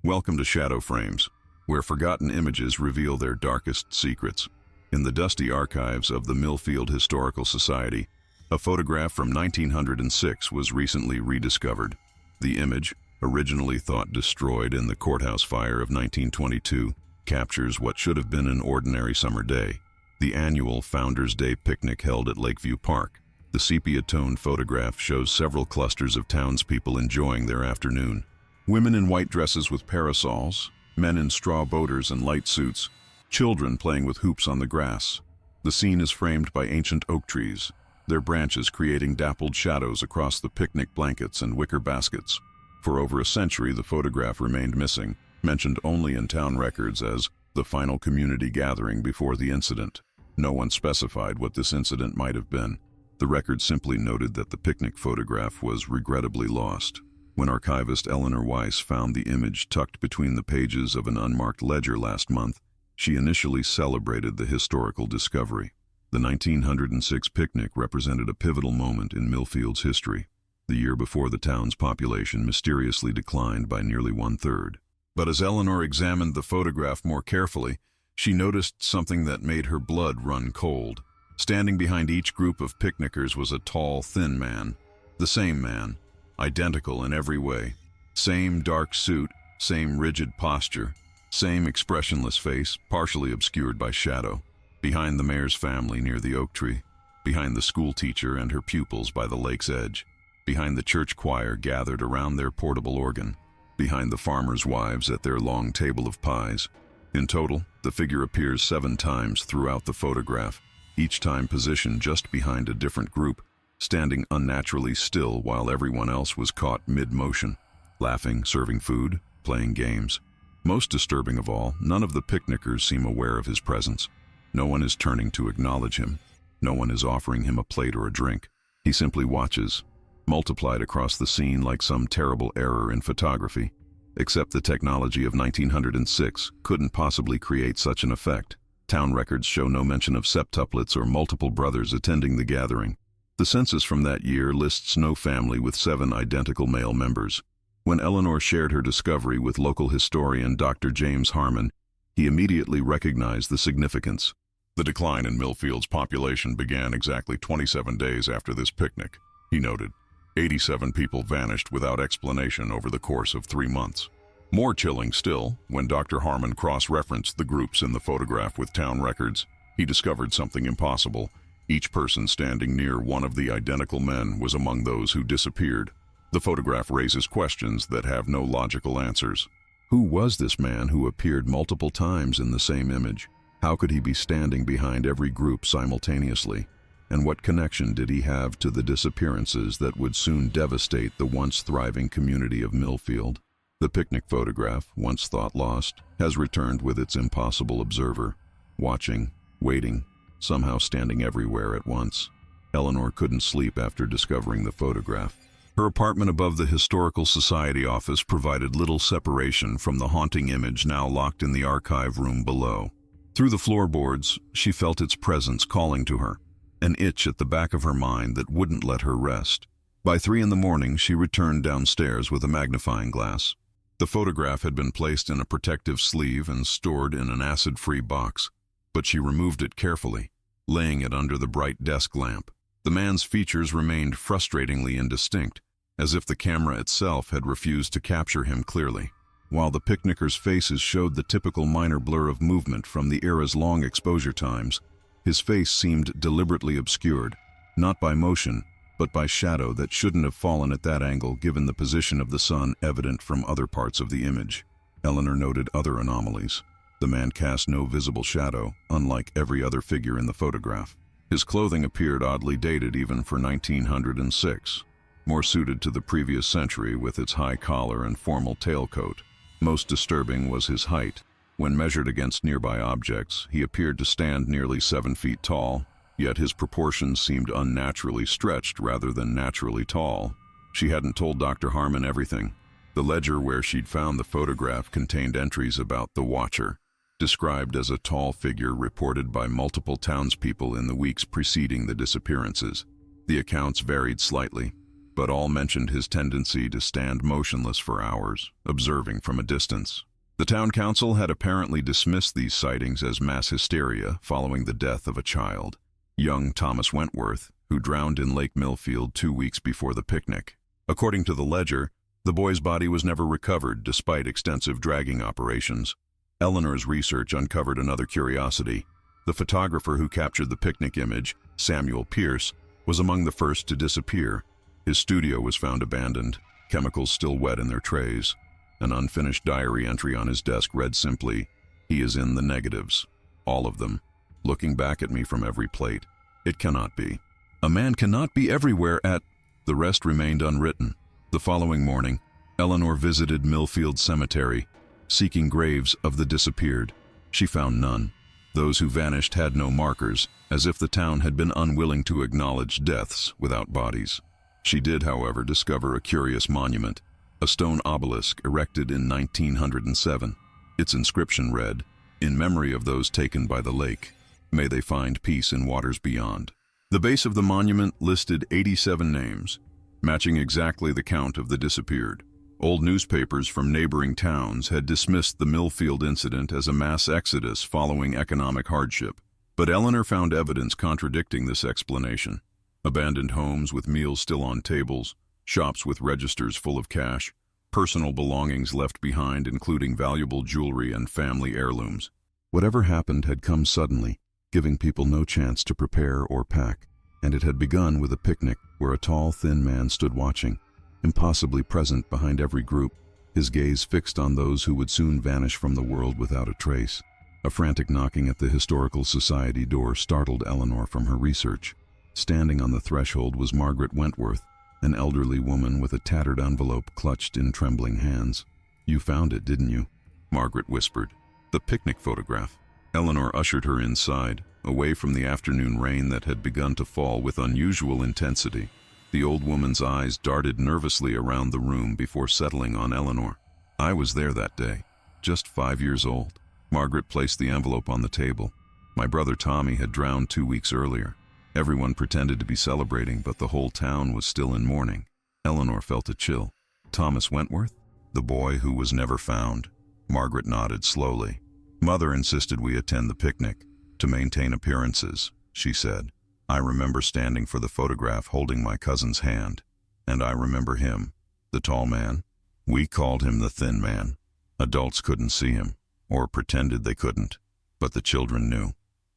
Welcome to Shadow Frames, where forgotten images reveal their darkest secrets. In the dusty archives of the Millfield Historical Society, a photograph from 1906 was recently rediscovered. The image, originally thought destroyed in the courthouse fire of 1922, captures what should have been an ordinary summer day, the annual Founders' Day picnic held at Lakeview Park. The sepia-toned photograph shows several clusters of townspeople enjoying their afternoon. Women in white dresses with parasols, men in straw boaters and light suits, children playing with hoops on the grass. The scene is framed by ancient oak trees, their branches creating dappled shadows across the picnic blankets and wicker baskets. For over a century, the photograph remained missing, mentioned only in town records as the final community gathering before the incident. No one specified what this incident might have been. The record simply noted that the picnic photograph was regrettably lost. When archivist Eleanor Weiss found the image tucked between the pages of an unmarked ledger last month, she initially celebrated the historical discovery. The 1906 picnic represented a pivotal moment in Millfield's history, the year before the town's population mysteriously declined by nearly one-third. But as Eleanor examined the photograph more carefully, she noticed something that made her blood run cold. Standing behind each group of picnickers was a tall, thin man. The same man, identical in every way. Same dark suit, same rigid posture, same expressionless face, partially obscured by shadow. Behind the mayor's family near the oak tree, behind the school teacher and her pupils by the lake's edge, behind the church choir gathered around their portable organ, behind the farmers' wives at their long table of pies. In total, the figure appears 7 times throughout the photograph, each time positioned just behind a different group, standing unnaturally still while everyone else was caught mid-motion, laughing, serving food, playing games. Most disturbing of all, none of the picnickers seem aware of his presence. No one is turning to acknowledge him. No one is offering him a plate or a drink. He simply watches, multiplied across the scene like some terrible error in photography. Except the technology of 1906 couldn't possibly create such an effect. Town records show no mention of septuplets or multiple brothers attending the gathering. The census from that year lists no family with 7 identical male members. When Eleanor shared her discovery with local historian Dr. James Harmon, he immediately recognized the significance. The decline in Millfield's population began exactly 27 days after this picnic, he noted. 87 people vanished without explanation over the course of 3 months. More chilling still, when Dr. Harmon cross-referenced the groups in the photograph with town records, he discovered something impossible. Each person standing near one of the identical men was among those who disappeared. The photograph raises questions that have no logical answers. Who was this man who appeared multiple times in the same image? How could he be standing behind every group simultaneously? And what connection did he have to the disappearances that would soon devastate the once thriving community of Millfield? The picnic photograph, once thought lost, has returned with its impossible observer, watching, waiting, somehow standing everywhere at once. Eleanor couldn't sleep after discovering the photograph. Her apartment above the Historical Society office provided little separation from the haunting image now locked in the archive room below. Through the floorboards, she felt its presence calling to her, an itch at the back of her mind that wouldn't let her rest. By 3 in the morning, she returned downstairs with a magnifying glass. The photograph had been placed in a protective sleeve and stored in an acid-free box, but she removed it carefully, laying it under the bright desk lamp. The man's features remained frustratingly indistinct, as if the camera itself had refused to capture him clearly. While the picnickers' faces showed the typical minor blur of movement from the era's long exposure times, his face seemed deliberately obscured, not by motion, but by shadow that shouldn't have fallen at that angle given the position of the sun evident from other parts of the image. Eleanor noted other anomalies. The man cast no visible shadow, unlike every other figure in the photograph. His clothing appeared oddly dated even for 1906, more suited to the previous century with its high collar and formal tailcoat. Most disturbing was his height. When measured against nearby objects, he appeared to stand nearly 7 feet tall, yet his proportions seemed unnaturally stretched rather than naturally tall. She hadn't told Dr. Harmon everything. The ledger where she'd found the photograph contained entries about the watcher, described as a tall figure reported by multiple townspeople in the weeks preceding the disappearances. The accounts varied slightly. but all mentioned his tendency to stand motionless for hours, observing from a distance. The town council had apparently dismissed these sightings as mass hysteria following the death of a child, young Thomas Wentworth, who drowned in Lake Millfield 2 weeks before the picnic. According to the ledger, the boy's body was never recovered despite extensive dragging operations. Eleanor's research uncovered another curiosity. The photographer who captured the picnic image, Samuel Pierce, was among the first to disappear. His studio was found abandoned, chemicals still wet in their trays. An unfinished diary entry on his desk read simply, "He is in the negatives. All of them." Looking back at me from every plate. It cannot be. A man cannot be everywhere at... The rest remained unwritten. The following morning, Eleanor visited Millfield Cemetery, seeking graves of the disappeared. She found none. Those who vanished had no markers, as if the town had been unwilling to acknowledge deaths without bodies. She did, however, discover a curious monument, a stone obelisk erected in 1907. Its inscription read, "In memory of those taken by the lake, may they find peace in waters beyond." The base of the monument listed 87 names, matching exactly the count of the disappeared. Old newspapers from neighboring towns had dismissed the Millfield incident as a mass exodus following economic hardship, but Eleanor found evidence contradicting this explanation. Abandoned homes with meals still on tables, shops with registers full of cash, personal belongings left behind including valuable jewelry and family heirlooms. Whatever happened had come suddenly, giving people no chance to prepare or pack, and it had begun with a picnic where a tall, thin man stood watching, impossibly present behind every group, his gaze fixed on those who would soon vanish from the world without a trace. A frantic knocking at the Historical Society door startled Eleanor from her research. Standing on the threshold was Margaret Wentworth, an elderly woman with a tattered envelope clutched in trembling hands. "You found it, didn't you?" Margaret whispered. "The picnic photograph." Eleanor ushered her inside, away from the afternoon rain that had begun to fall with unusual intensity. The old woman's eyes darted nervously around the room before settling on Eleanor. "I was there that day, just 5 years old." Margaret placed the envelope on the table. "My brother Tommy had drowned 2 weeks earlier. Everyone pretended to be celebrating, but the whole town was still in mourning." Eleanor felt a chill. "Thomas Wentworth? The boy who was never found?" Margaret nodded slowly. "Mother insisted we attend the picnic, to maintain appearances," she said. "I remember standing for the photograph holding my cousin's hand. And I remember him, the tall man. We called him the thin man. Adults couldn't see him, or pretended they couldn't, but the children knew."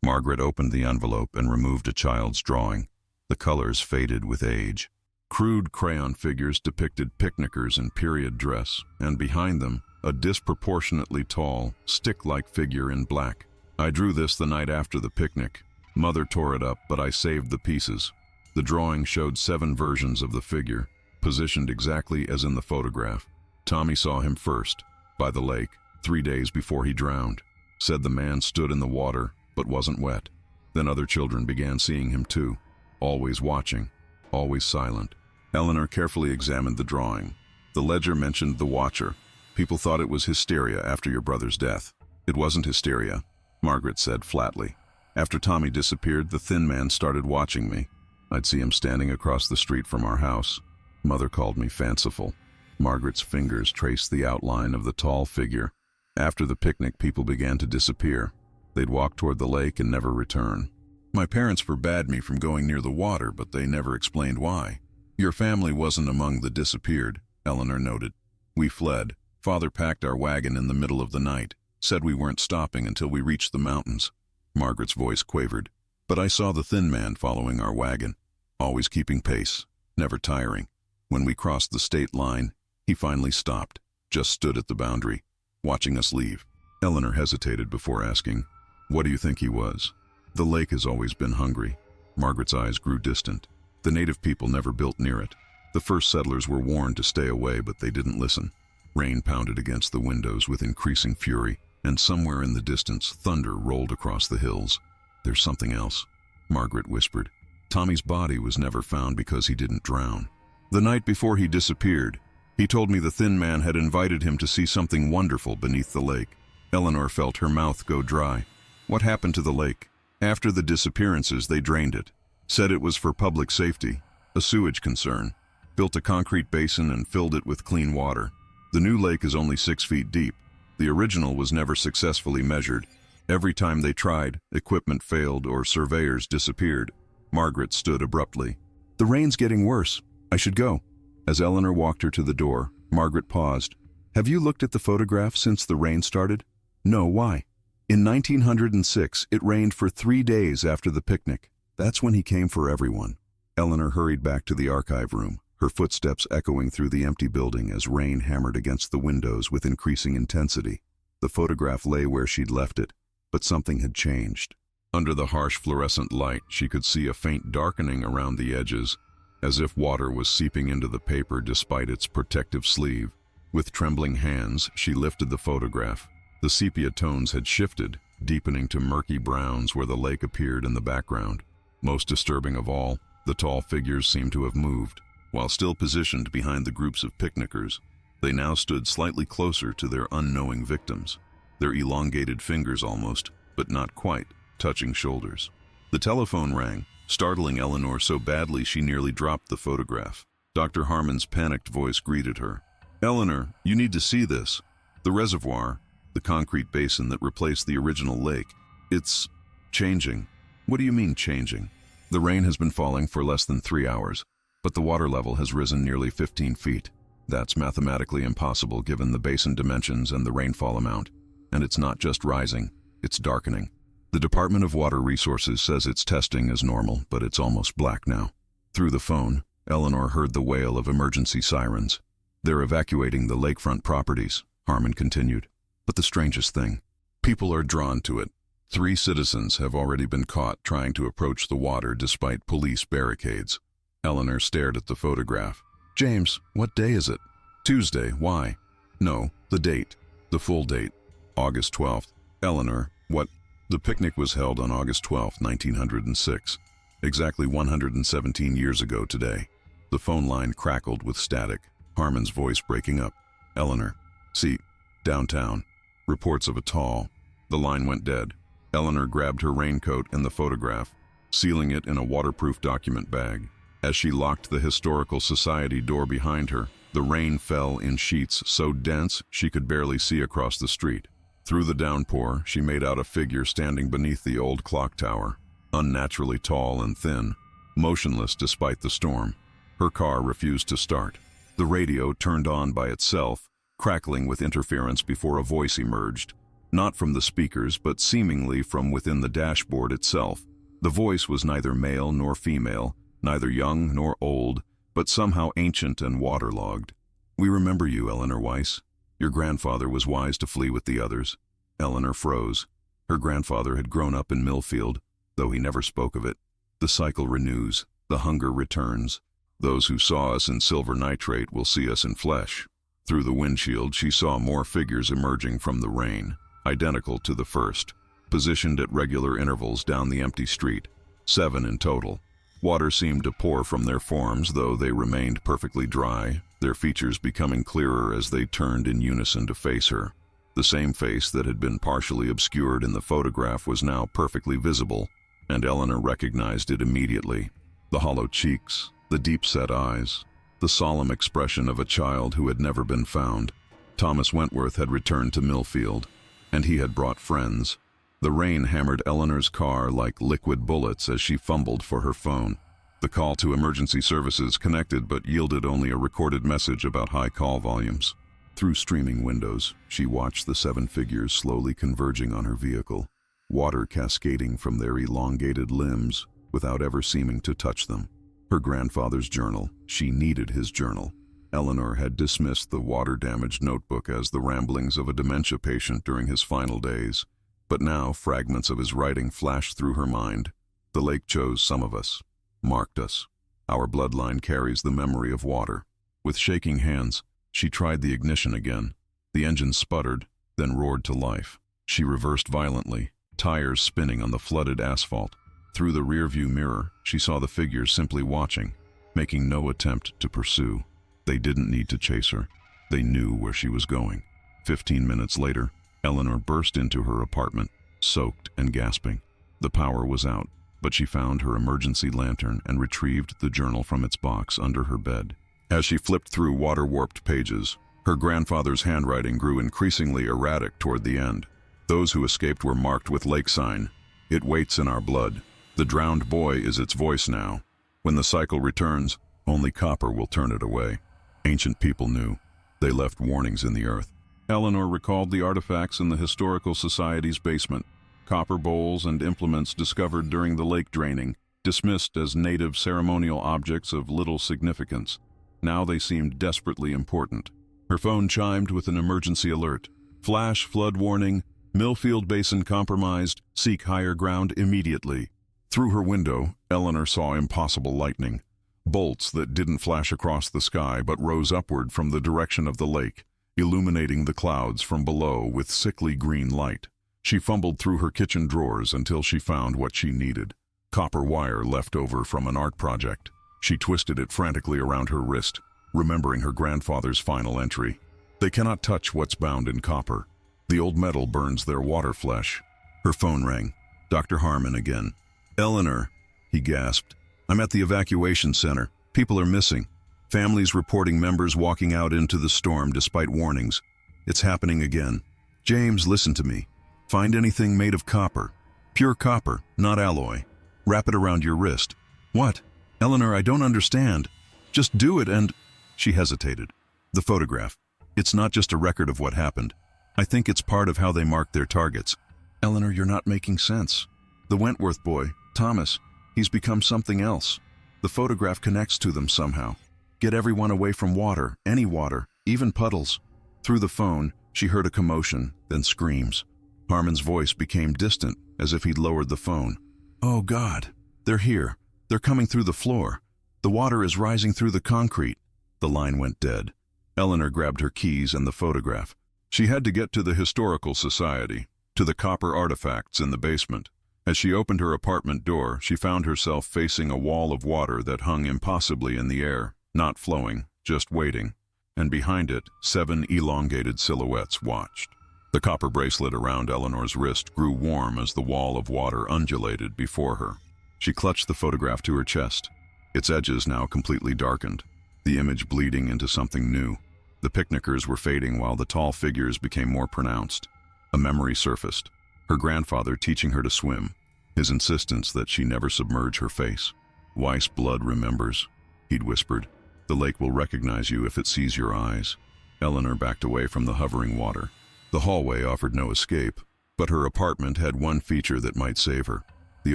Margaret opened the envelope and removed a child's drawing. The colors faded with age. Crude crayon figures depicted picnickers in period dress, and behind them, a disproportionately tall, stick-like figure in black. "I drew this the night after the picnic. Mother tore it up, but I saved the pieces." The drawing showed 7 versions of the figure, positioned exactly as in the photograph. Tommy saw him first, by the lake, 3 days before he drowned. Said the man stood in the water, but wasn't wet. Then other children began seeing him too, always watching, always silent. Eleanor carefully examined the drawing. The ledger mentioned the watcher. "People thought it was hysteria after your brother's death." "It wasn't hysteria," Margaret said flatly. "After Tommy disappeared, the thin man started watching me. I'd see him standing across the street from our house. Mother called me fanciful." Margaret's fingers traced the outline of the tall figure. "After the picnic, people began to disappear. They'd walk toward the lake and never return. My parents forbade me from going near the water, but they never explained why." "Your family wasn't among the disappeared," Eleanor noted. "We fled. Father packed our wagon in the middle of the night, said we weren't stopping until we reached the mountains." Margaret's voice quavered. "But I saw the thin man following our wagon, always keeping pace, never tiring. When we crossed the state line, he finally stopped, just stood at the boundary, watching us leave." Eleanor hesitated before asking, "What do you think he was?" "The lake has always been hungry." Margaret's eyes grew distant. "The native people never built near it. The first settlers were warned to stay away, but they didn't listen." Rain pounded against the windows with increasing fury, and somewhere in the distance, thunder rolled across the hills. "There's something else," Margaret whispered. "Tommy's body was never found because he didn't drown. The night before he disappeared, he told me the thin man had invited him to see something wonderful beneath the lake." Eleanor felt her mouth go dry. "What happened to the lake?" "After the disappearances, they drained it. Said it was for public safety, a sewage concern. built a concrete basin and filled it with clean water. The new lake is only 6 feet deep. The original was never successfully measured. Every time they tried, equipment failed or surveyors disappeared. Margaret stood abruptly. "The rain's getting worse. I should go." As Eleanor walked her to the door, Margaret paused. "Have you looked at the photograph since the rain started?" "No, why?" "In 1906, it rained for 3 days after the picnic. That's when he came for everyone." Eleanor hurried back to the archive room, her footsteps echoing through the empty building as rain hammered against the windows with increasing intensity. The photograph lay where she'd left it, but something had changed. Under the harsh fluorescent light, she could see a faint darkening around the edges, as if water was seeping into the paper despite its protective sleeve. With trembling hands, she lifted the photograph. The sepia tones had shifted, deepening to murky browns where the lake appeared in the background. Most disturbing of all, the tall figures seemed to have moved. While still positioned behind the groups of picnickers, they now stood slightly closer to their unknowing victims, their elongated fingers almost, but not quite, touching shoulders. The telephone rang, startling Eleanor so badly she nearly dropped the photograph. Dr. Harmon's panicked voice greeted her. "Eleanor, you need to see this. The reservoir, the concrete basin that replaced the original lake, it's changing." "What do you mean changing?" "The rain has been falling for less than 3 hours, but the water level has risen nearly 15 feet. That's mathematically impossible given the basin dimensions and the rainfall amount. And it's not just rising, it's darkening. The Department of Water Resources says its testing is normal, but it's almost black now." Through the phone, Eleanor heard the wail of emergency sirens. "They're evacuating the lakefront properties," Harmon continued. "But the strangest thing, people are drawn to it. 3 citizens have already been caught trying to approach the water despite police barricades." Eleanor stared at the photograph. "James, what day is it?" "Tuesday, why?" "No, the date. The full date. August 12th. "Eleanor, what?" "The picnic was held on August 12th, 1906. Exactly 117 years ago today." The phone line crackled with static, Harmon's voice breaking up. "Eleanor, see, downtown. Reports of a tall..." The line went dead. Eleanor grabbed her raincoat and the photograph, sealing it in a waterproof document bag. As she locked the Historical Society door behind her, the rain fell in sheets so dense she could barely see across the street. Through the downpour, she made out a figure standing beneath the old clock tower, unnaturally tall and thin, motionless despite the storm. Her car refused to start. The radio turned on by itself, crackling with interference before a voice emerged, not from the speakers but seemingly from within the dashboard itself. The voice was neither male nor female, neither young nor old, but somehow ancient and waterlogged. "We remember you, Eleanor Weiss. Your grandfather was wise to flee with the others." Eleanor froze. Her grandfather had grown up in Millfield, though he never spoke of it. The cycle renews, the hunger returns. Those who saw us in silver nitrate will see us in flesh. Through the windshield, she saw more figures emerging from the rain, identical to the first, positioned at regular intervals down the empty street, 7 in total. Water seemed to pour from their forms, though they remained perfectly dry, their features becoming clearer as they turned in unison to face her. The same face that had been partially obscured in the photograph was now perfectly visible, and Eleanor recognized it immediately. The hollow cheeks, the deep-set eyes, the solemn expression of a child who had never been found. Thomas Wentworth had returned to Millfield, and he had brought friends. The rain hammered Eleanor's car like liquid bullets as she fumbled for her phone. The call to emergency services connected but yielded only a recorded message about high call volumes. Through streaming windows, she watched the 7 figures slowly converging on her vehicle, water cascading from their elongated limbs without ever seeming to touch them. Her grandfather's journal. She needed his journal. Eleanor had dismissed the water-damaged notebook as the ramblings of a dementia patient during his final days. But now fragments of his writing flashed through her mind. The lake chose some of us, marked us. Our bloodline carries the memory of water. With shaking hands, she tried the ignition again. The engine sputtered, then roared to life. She reversed violently, tires spinning on the flooded asphalt. Through the rearview mirror, she saw the figures simply watching, making no attempt to pursue. They didn't need to chase her. They knew where she was going. 15 minutes later, Eleanor burst into her apartment, soaked and gasping. The power was out, but she found her emergency lantern and retrieved the journal from its box under her bed. As she flipped through water-warped pages, her grandfather's handwriting grew increasingly erratic toward the end. Those who escaped were marked with lake sign. It waits in our blood. The drowned boy is its voice now. When the cycle returns, only copper will turn it away. Ancient people knew. They left warnings in the earth. Eleanor recalled the artifacts in the Historical Society's basement. Copper bowls and implements discovered during the lake draining, dismissed as native ceremonial objects of little significance. Now they seemed desperately important. Her phone chimed with an emergency alert. Flash flood warning, Millfield Basin compromised, seek higher ground immediately. Through her window, Eleanor saw impossible lightning. Bolts that didn't flash across the sky but rose upward from the direction of the lake, illuminating the clouds from below with sickly green light. She fumbled through her kitchen drawers until she found what she needed. Copper wire left over from an art project. She twisted it frantically around her wrist, remembering her grandfather's final entry. They cannot touch what's bound in copper. The old metal burns their water flesh. Her phone rang. Dr. Harmon again. Eleanor, he gasped. I'm at the evacuation center. People are missing. Families reporting members walking out into the storm despite warnings. It's happening again. James, listen to me. Find anything made of copper. Pure copper, not alloy. Wrap it around your wrist. What? Eleanor, I don't understand. Just do it and... She hesitated. The photograph. It's not just a record of what happened. I think it's part of how they marked their targets. Eleanor, you're not making sense. The Wentworth boy, Thomas, he's become something else. The photograph connects to them somehow. Get everyone away from water, any water, even puddles. Through the phone, she heard a commotion, then screams. Harmon's voice became distant, as if he'd lowered the phone. Oh God, they're here. They're coming through the floor. The water is rising through the concrete. The line went dead. Eleanor grabbed her keys and the photograph. She had to get to the Historical Society, to the copper artifacts in the basement. As she opened her apartment door, she found herself facing a wall of water that hung impossibly in the air, not flowing, just waiting. And behind it, 7 elongated silhouettes watched. The copper bracelet around Eleanor's wrist grew warm as the wall of water undulated before her. She clutched the photograph to her chest, its edges now completely darkened, the image bleeding into something new. The picnickers were fading while the tall figures became more pronounced. A memory surfaced. Her grandfather teaching her to swim, his insistence that she never submerge her face. Weiss blood remembers, he'd whispered. The lake will recognize you if it sees your eyes. Eleanor backed away from the hovering water. The hallway offered no escape, but her apartment had one feature that might save her. The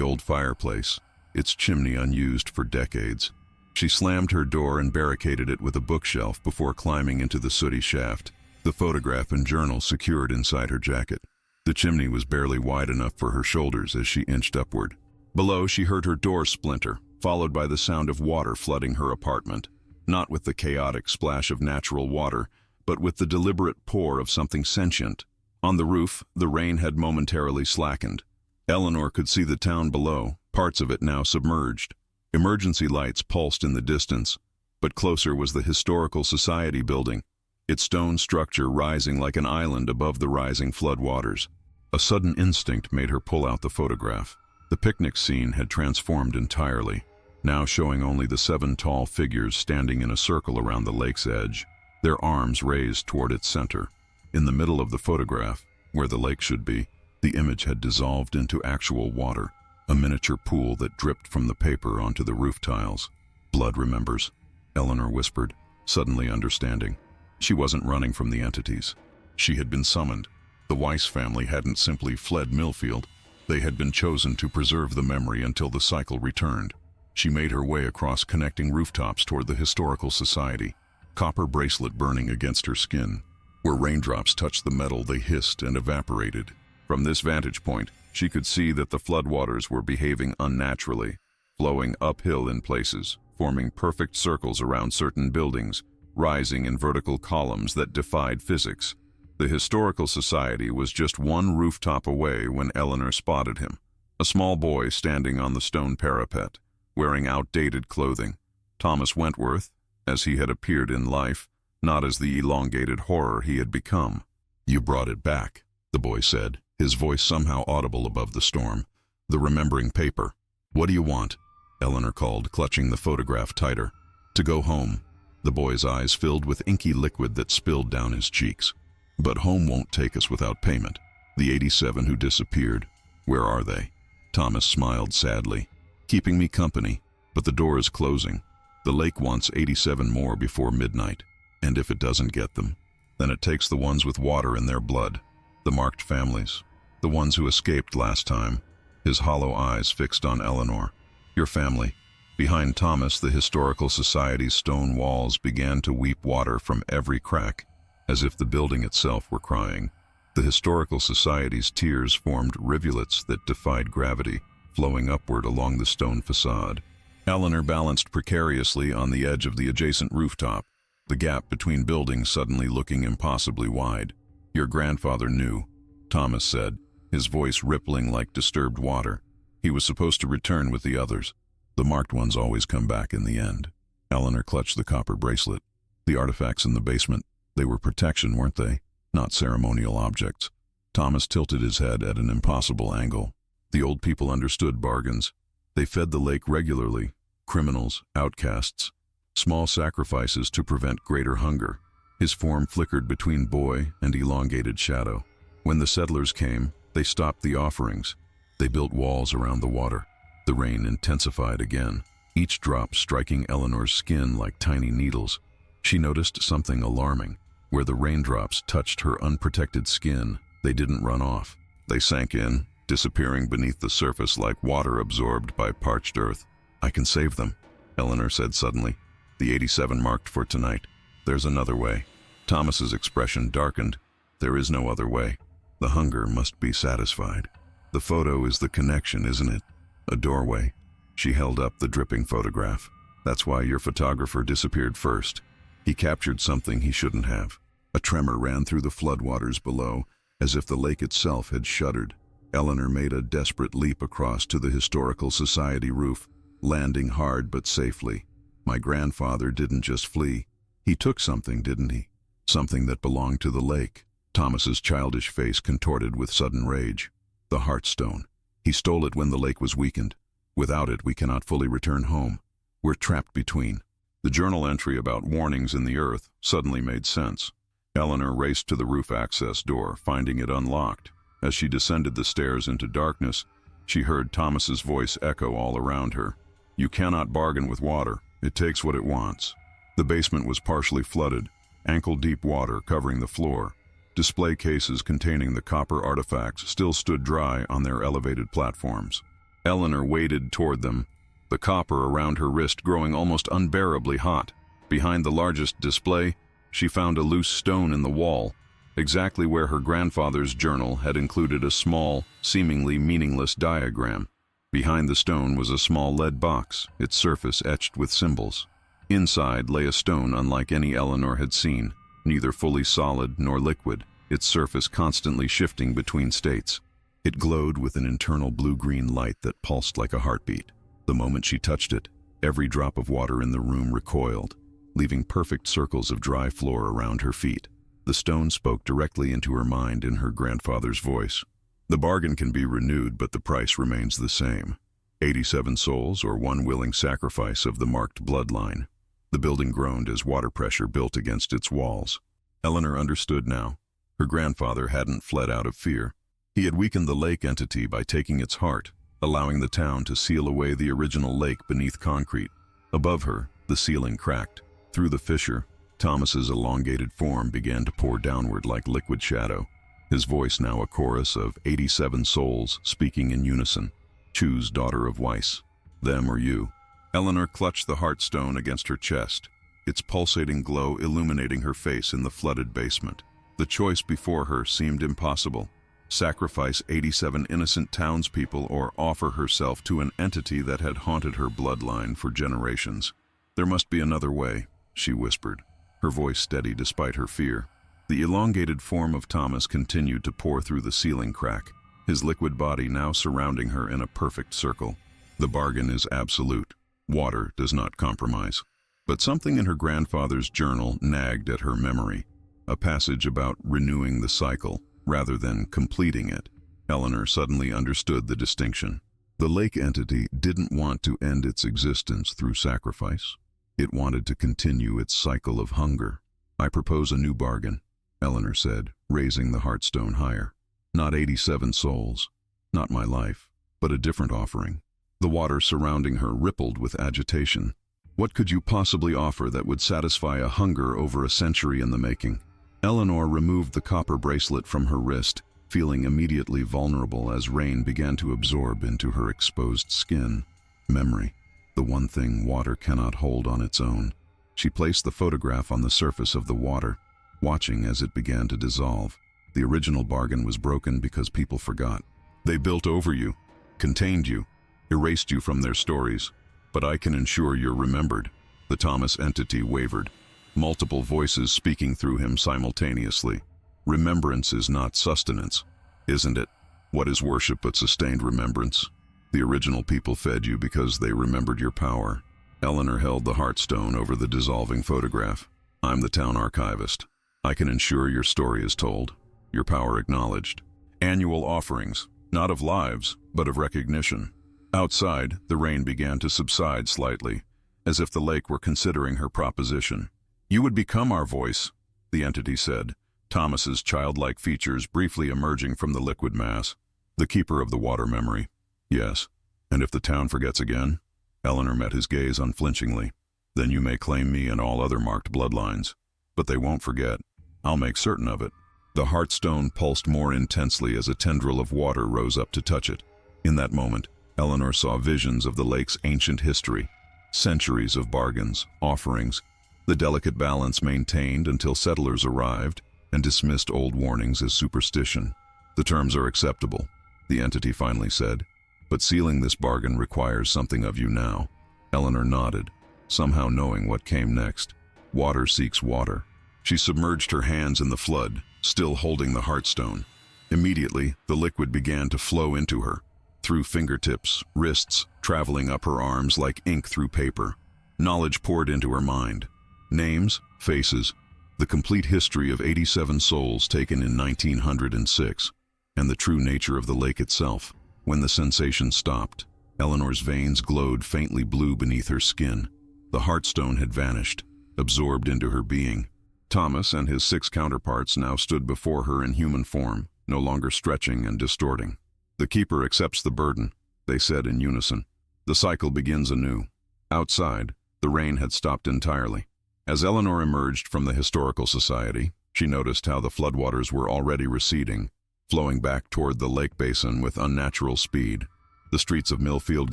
old fireplace, its chimney unused for decades. She slammed her door and barricaded it with a bookshelf before climbing into the sooty shaft, the photograph and journal secured inside her jacket. The chimney was barely wide enough for her shoulders as she inched upward. Below, she heard her door splinter, followed by the sound of water flooding her apartment. Not with the chaotic splash of natural water, but with the deliberate pour of something sentient. On the roof, the rain had momentarily slackened. Eleanor could see the town below, parts of it now submerged. Emergency lights pulsed in the distance, but closer was the Historical Society building, its stone structure rising like an island above the rising floodwaters. A sudden instinct made her pull out the photograph. The picnic scene had transformed entirely, now showing only the 7 tall figures standing in a circle around the lake's edge, their arms raised toward its center. In the middle of the photograph, where the lake should be, the image had dissolved into actual water, a miniature pool that dripped from the paper onto the roof tiles. Blood remembers, Eleanor whispered, suddenly understanding. She wasn't running from the entities. She had been summoned. The Weiss family hadn't simply fled Millfield. They had been chosen to preserve the memory until the cycle returned. She made her way across connecting rooftops toward the Historical Society, copper bracelet burning against her skin. Where raindrops touched the metal, they hissed and evaporated. From this vantage point, she could see that the floodwaters were behaving unnaturally, flowing uphill in places, forming perfect circles around certain buildings, rising in vertical columns that defied physics. The Historical Society was just one rooftop away when Eleanor spotted him, a small boy standing on the stone parapet, wearing outdated clothing. Thomas Wentworth, as he had appeared in life, not as the elongated horror he had become. You brought it back, the boy said, his voice somehow audible above the storm. The remembering paper. What do you want? Eleanor called, clutching the photograph tighter. To go home. The boy's eyes filled with inky liquid that spilled down his cheeks. But home won't take us without payment. The 87 who disappeared, where are they? Thomas smiled sadly. Keeping me company, but the door is closing. The lake wants 87 more before midnight. And if it doesn't get them, then it takes the ones with water in their blood. The marked families. The ones who escaped last time. His hollow eyes fixed on Eleanor. Your family. Behind Thomas, the Historical Society's stone walls began to weep water from every crack, as if the building itself were crying. The Historical Society's tears formed rivulets that defied gravity, flowing upward along the stone facade. Eleanor balanced precariously on the edge of the adjacent rooftop, the gap between buildings suddenly looking impossibly wide. Your grandfather knew, Thomas said, his voice rippling like disturbed water. He was supposed to return with the others. The marked ones always come back in the end. Eleanor clutched the copper bracelet. The artifacts in the basement, they were protection, weren't they? Not ceremonial objects. Thomas tilted his head at an impossible angle. The old people understood bargains. They fed the lake regularly. Criminals, outcasts, small sacrifices to prevent greater hunger. His form flickered between boy and elongated shadow. When the settlers came, they stopped the offerings. They built walls around the water. The rain intensified again, each drop striking Eleanor's skin like tiny needles. She noticed something alarming. Where the raindrops touched her unprotected skin, they didn't run off. They sank in, disappearing beneath the surface like water absorbed by parched earth. I can save them, Eleanor said suddenly. The 87 marked for tonight. There's another way. Thomas's expression darkened. There is no other way. The hunger must be satisfied. The photo is the connection, isn't it? A doorway. She held up the dripping photograph. That's why your photographer disappeared first. He captured something he shouldn't have. A tremor ran through the floodwaters below, as if the lake itself had shuddered. Eleanor made a desperate leap across to the Historical Society roof, landing hard but safely. My grandfather didn't just flee. He took something, didn't he? Something that belonged to the lake. Thomas's childish face contorted with sudden rage. The Heartstone. He stole it when the lake was weakened. Without it, we cannot fully return home. We're trapped between. The journal entry about warnings in the earth suddenly made sense. Eleanor raced to the roof access door, finding it unlocked. As she descended the stairs into darkness, she heard Thomas's voice echo all around her. You cannot bargain with water. It takes what it wants. The basement was partially flooded, ankle-deep water covering the floor. Display cases containing the copper artifacts still stood dry on their elevated platforms. Eleanor waded toward them, the copper around her wrist growing almost unbearably hot. Behind the largest display, she found a loose stone in the wall, exactly where her grandfather's journal had included a small, seemingly meaningless diagram. Behind the stone was a small lead box, its surface etched with symbols. Inside lay a stone unlike any Eleanor had seen, neither fully solid nor liquid, its surface constantly shifting between states. It glowed with an internal blue-green light that pulsed like a heartbeat. The moment she touched it, every drop of water in the room recoiled, leaving perfect circles of dry floor around her feet. The stone spoke directly into her mind in her grandfather's voice. The bargain can be renewed, but the price remains the same. 87 souls or one willing sacrifice of the marked bloodline. The building groaned as water pressure built against its walls. Eleanor understood now. Her grandfather hadn't fled out of fear. He had weakened the lake entity by taking its heart, allowing the town to seal away the original lake beneath concrete. Above her, the ceiling cracked. Through the fissure, Thomas's elongated form began to pour downward like liquid shadow, his voice now a chorus of 87 souls speaking in unison. Choose, daughter of Weiss. Them or you. Eleanor clutched the Heartstone against her chest, its pulsating glow illuminating her face in the flooded basement. The choice before her seemed impossible. Sacrifice 87 innocent townspeople or offer herself to an entity that had haunted her bloodline for generations. There must be another way, she whispered, her voice steady despite her fear. The elongated form of Thomas continued to pour through the ceiling crack, his liquid body now surrounding her in a perfect circle. The bargain is absolute. Water does not compromise. But something in her grandfather's journal nagged at her memory, a passage about renewing the cycle rather than completing it. Eleanor suddenly understood the distinction. The lake entity didn't want to end its existence through sacrifice. It wanted to continue its cycle of hunger. "I propose a new bargain," Eleanor said, raising the heartstone higher. "Not 87 souls, not my life, but a different offering." The water surrounding her rippled with agitation. What could you possibly offer that would satisfy a hunger over a century in the making? Eleanor removed the copper bracelet from her wrist, feeling immediately vulnerable as rain began to absorb into her exposed skin. Memory, the one thing water cannot hold on its own. She placed the photograph on the surface of the water, watching as it began to dissolve. The original bargain was broken because people forgot. They built over you, contained you, erased you from their stories. But I can ensure you're remembered. The Thomas entity wavered, multiple voices speaking through him simultaneously. Remembrance is not sustenance, isn't it? What is worship but sustained remembrance? The original people fed you because they remembered your power. Eleanor held the heartstone over the dissolving photograph. "I'm the town archivist. I can ensure your story is told, your power acknowledged. Annual offerings, not of lives, but of recognition." Outside, the rain began to subside slightly, as if the lake were considering her proposition. "You would become our voice," the entity said, Thomas's childlike features briefly emerging from the liquid mass. "The keeper of the water memory." "Yes. And if the town forgets again?" Eleanor met his gaze unflinchingly. "Then you may claim me and all other marked bloodlines. But they won't forget. I'll make certain of it." The heartstone pulsed more intensely as a tendril of water rose up to touch it. In that moment, Eleanor saw visions of the lake's ancient history, centuries of bargains, offerings, the delicate balance maintained until settlers arrived and dismissed old warnings as superstition. "The terms are acceptable," the entity finally said, "but sealing this bargain requires something of you now." Eleanor nodded, somehow knowing what came next. Water seeks water. She submerged her hands in the flood, still holding the heartstone. Immediately, the liquid began to flow into her, through fingertips, wrists, traveling up her arms like ink through paper. Knowledge poured into her mind. Names, faces, the complete history of 87 souls taken in 1906, and the true nature of the lake itself. When the sensation stopped, Eleanor's veins glowed faintly blue beneath her skin. The heartstone had vanished, absorbed into her being. Thomas and his 6 counterparts now stood before her in human form, no longer stretching and distorting. "The keeper accepts the burden," they said in unison. The cycle begins anew. Outside, the rain had stopped entirely. As Eleanor emerged from the Historical Society, she noticed how the floodwaters were already receding, flowing back toward the lake basin with unnatural speed. The streets of Millfield